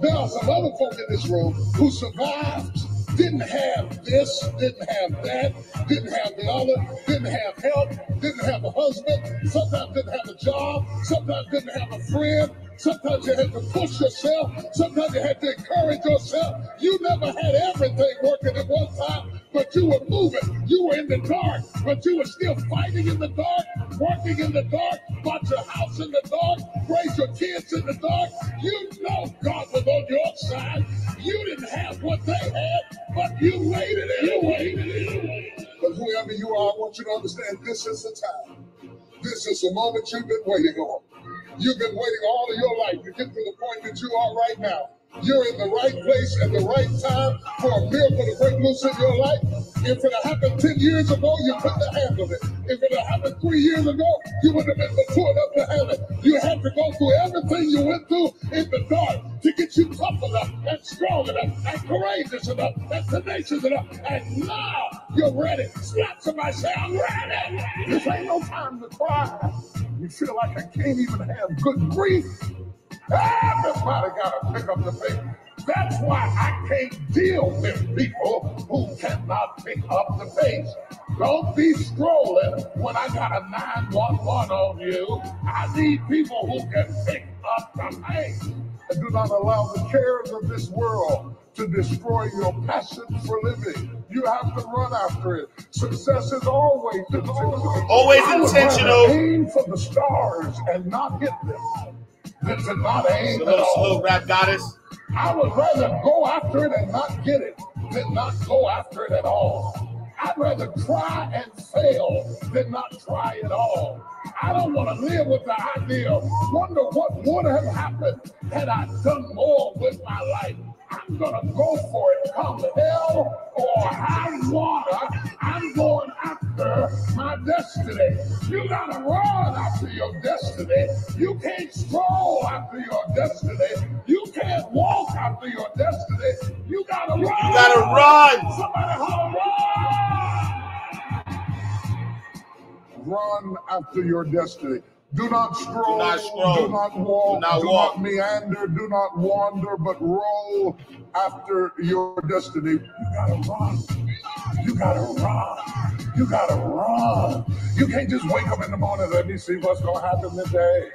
S7: There are some other folk in this room who survived, didn't have this, didn't have that, didn't have the other, didn't have help, didn't have a husband, sometimes didn't have a job, sometimes didn't have a friend. Sometimes you had to push yourself. Sometimes you had to encourage yourself. You never had everything working at one time, but you were moving. You were in the dark, but you were still fighting in the dark, working in the dark, bought your house in the dark, raised your kids in the dark. You know God was on your side. You didn't have what they had, but you made it anyway. But whoever you are, I want you to understand this is the time. This is the moment you've been waiting on. You've been waiting all of your life to get to the point that you are right now. You're in the right place at the right time for a miracle to break loose in your life. If it had happened 10 years ago, you couldn't have handled it. If it had happened 3 years ago, you wouldn't have been mature enough to handle it. You had to go through everything you went through in the dark to get you tough enough and strong enough and courageous enough and tenacious enough. And now you're ready. Slap somebody, say, I'm ready. This ain't no time to cry. You feel like I can't even have good grief. Everybody got to pick up the pace. That's why I can't deal with people who cannot pick up the pace. Don't be strolling when I got a 911 on you. I need people who can pick up the pace. And do not allow the cares of this world to destroy your passion for living. You have to run after it. Success is always intentional.
S5: Always intentional.
S7: Aim for the stars and not hit them. Than to not aim at all.
S5: Little rap goddess.
S7: I would rather go after it and not get it than not go after it at all. I'd rather try and fail than not try at all. I don't want to live with the idea of wonder what would have happened had I done more with my life. I'm gonna go for it, come hell or high water. I'm going after my destiny. You gotta run after your destiny. You can't stroll after your destiny. You can't walk after your destiny. You gotta run.
S5: You gotta run.
S7: Somebody holler, run. Run after your destiny. Do not scroll.
S5: Do not scroll.
S7: Do not walk.
S5: Do not
S7: do
S5: walk.
S7: not meander. Do not wander, but roll after your destiny. You gotta run. You gotta run. You gotta run. You can't just wake up in the morning, let me see what's gonna happen today.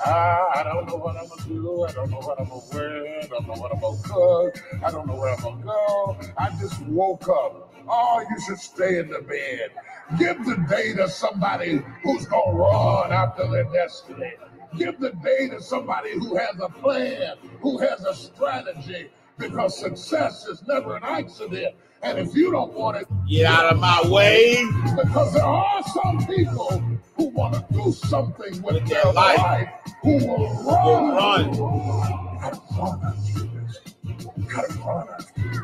S7: I don't know what I'm gonna do. I don't know what I'm gonna wear. I don't know what I'm gonna cook. I don't know where I'm gonna go. I just woke up. Oh, you should stay in the bed. Give the day to somebody who's gonna run after their destiny. Give the day to somebody who has a plan, who has a strategy, because success is never an accident. And if you don't want it,
S5: get out of my way.
S7: Because there are some people who want to do something with their life who will run. You gotta run after your destiny. You gotta run after it.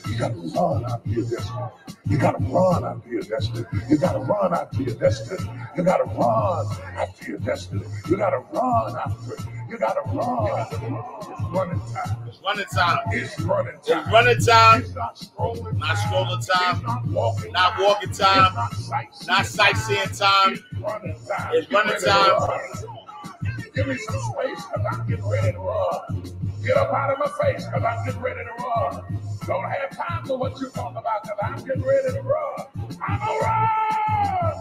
S7: You gotta run after your destiny. You gotta run after your destiny. You gotta run after your destiny. You gotta run after your destiny. You gotta run after it. You gotta run. It's running time.
S5: It's running time.
S7: It's running time.
S5: It's running time.
S7: It's not scrolling.
S5: Not scrolling time.
S7: It's not walking.
S5: Not walking time.
S7: It's not sightseeing.
S5: Not sightseeing time.
S7: It's running time.
S5: It's running time.
S7: Give me some space, because I'm getting ready to run. Get up out of my face, because I'm getting ready to run. Don't have time for what you're talking about, because I'm getting ready to run. I'm gonna run.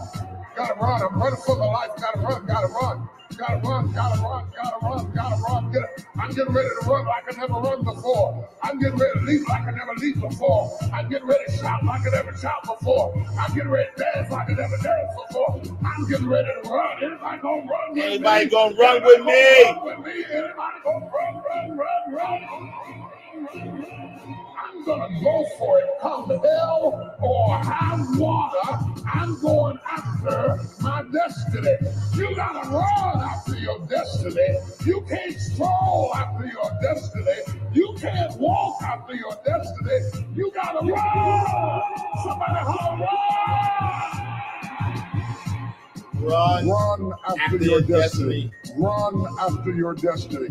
S7: Gotta run. I'm running for my life. Gotta run. Gotta run. Gotta run. Gotta run. Gotta run. Gotta run. I'm getting ready to run like I never run before. I'm getting ready to leap like I never leaped before. I'm getting ready to shout like I never shout before. I'm getting ready to dance like I never danced before. I'm getting ready to run. Anybody gonna run with me?
S5: Anybody gonna run with me?
S7: Anybody gonna run? I'm gonna go for it, come hell or high water. I'm going after my destiny. You gotta run after your destiny. You can't stroll after your destiny. You can't walk after your destiny. You gotta run. Somebody holler, run. Run after your destiny. Run after your destiny.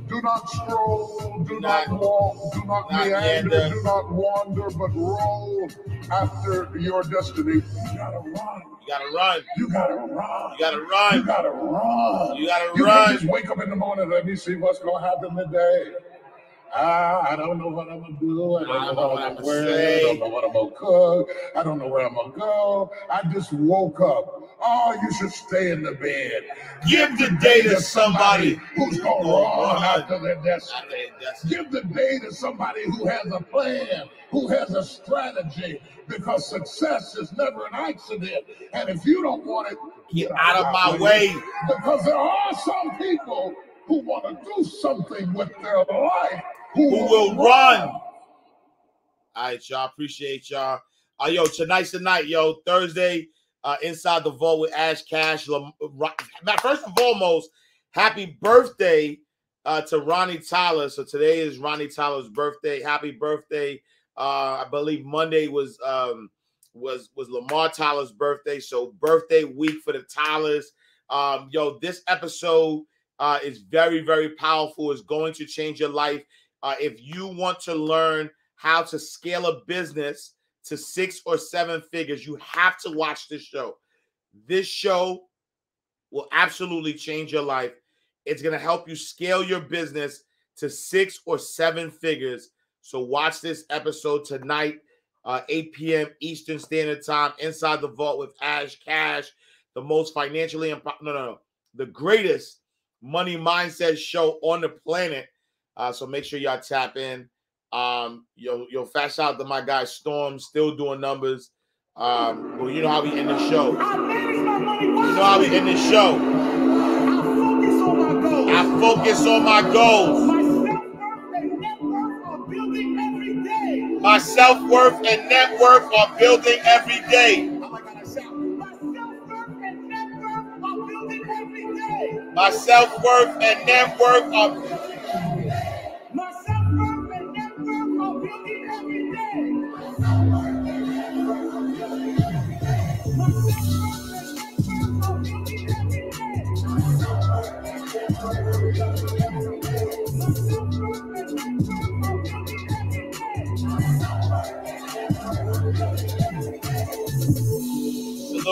S7: Do not scroll, do not walk, do not meander, do not wander, but roll after your destiny. You gotta run.
S5: You gotta run.
S7: You gotta run.
S5: You gotta run.
S7: You gotta run.
S5: You gotta
S7: You
S5: run.
S7: can't just wake up in the morning, let me see what's gonna happen today. I don't know what I'm gonna do. I don't know what I'm gonna wear. I don't know what I'm gonna cook. I don't know where I'm gonna go. I just woke up. Oh, you should stay in the bed.
S5: Give the day to somebody
S7: who's gonna run after their destiny. Give the day to somebody who has a plan, who has a strategy, because success is never an accident. And if you don't want it,
S5: get out of my way.
S7: Because there are some people who want to do something with their life who will run.
S5: All right, y'all. Appreciate y'all. Yo, tonight's the night, yo. Thursday, Inside the Vault with Ash Cash. First and foremost, happy birthday to Ronnie Tyler. So today is Ronnie Tyler's birthday. Happy birthday. I believe Monday was Lamar Tyler's birthday. So birthday week for the Tylers. Yo, this episode is very, very powerful. It's going to change your life. If you want to learn how to scale a business to 6 or 7 figures, you have to watch this show. This show will absolutely change your life. It's going to help you scale your business to 6 or 7 figures. So watch this episode tonight, 8 p.m. Eastern Standard Time, Inside the Vault with Ash Cash, the most financially the greatest money mindset show on the planet. So make sure y'all tap in. Yo, fast shout out to my guy Storm, still doing numbers. Well, you know how we end the show. You know how we end the show. I focus on my goals. My self-worth and net worth are building every day. My self-worth and net worth are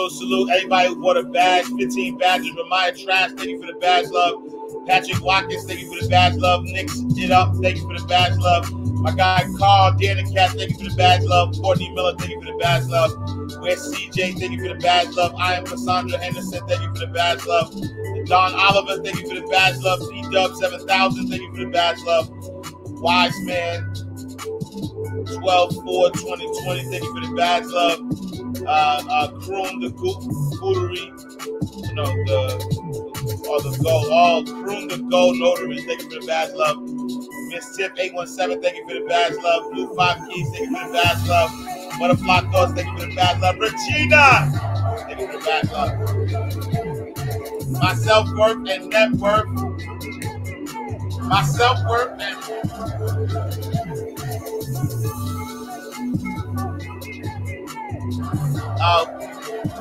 S5: Salute. Everybody who bought a badge. 15 badges. Ramaya Trash, thank you for the badge, love. Patrick Watkins, thank you for the badge, love. Nick It Up, thank you for the badge, love. My guy Carl Danica, thank you for the badge, love. Courtney Miller, thank you for the badge, love. Where's CJ, thank you for the badge, love. I am Cassandra Henderson, thank you for the badge, love. Don Oliver, thank you for the badge, love. D-Dub 7000, thank you for the badge, love. Wise Man 12/4/2020, thank you for the badge, love. Kroon the Gootery, Kroon the Go Notary, thank you for the badge, love. Miss Tip 817, thank you for the badge, love. Blue 5 Keys, thank you for the badge, love. Butterfly Thoughts, thank you for the badge, love. Regina, thank you for the badge, love. My self-worth and net worth. My self-worth and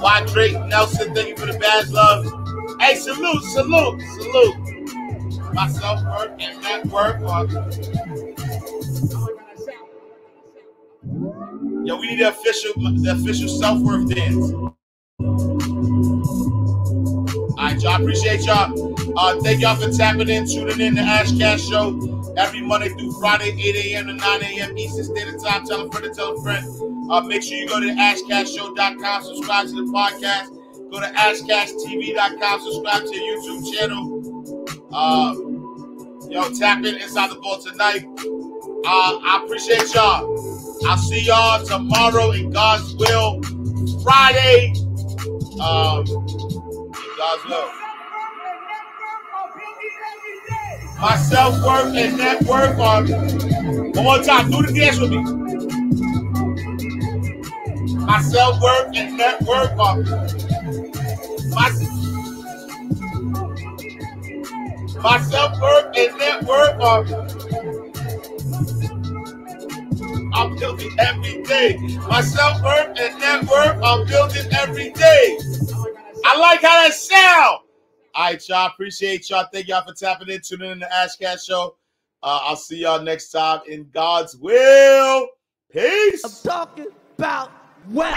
S5: Y. Drake Nelson, thank you for the badge, love. Hey, salute. My self-worth and net worth. Yo, we need the official self-worth dance. All right, y'all. Appreciate y'all. Thank y'all for tapping in, tuning in to Ash Cash Show every Monday through Friday, 8 a.m. to 9 a.m. Eastern Standard Time. Tell a friend to tell a friend. Make sure you go to ashcashshow.com, subscribe to the podcast. Go to ashcashtv.com, subscribe to your YouTube channel. Tap in Inside the Vault tonight. I appreciate y'all. I'll see y'all tomorrow in God's will. Friday. In God's will. My self-worth and net worth are. One more time. Do the dance with me. My self-worth and net worth are. My self-worth and net worth are. I'm building every day. My self-worth and net worth I'm building every day. I like how that sound. All right, y'all. Appreciate y'all. Thank y'all for tapping in, tuning in to Ash Cash Show. I'll see y'all next time in God's will. Peace.
S1: I'm talking about well.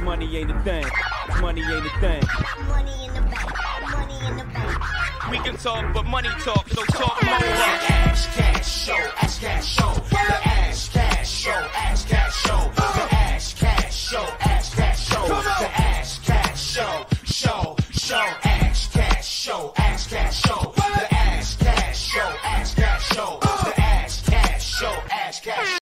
S1: Money ain't a thing. Money ain't a thing.
S2: Money in the bank. Money in the bank.
S3: We can talk, but money talk, so talk more.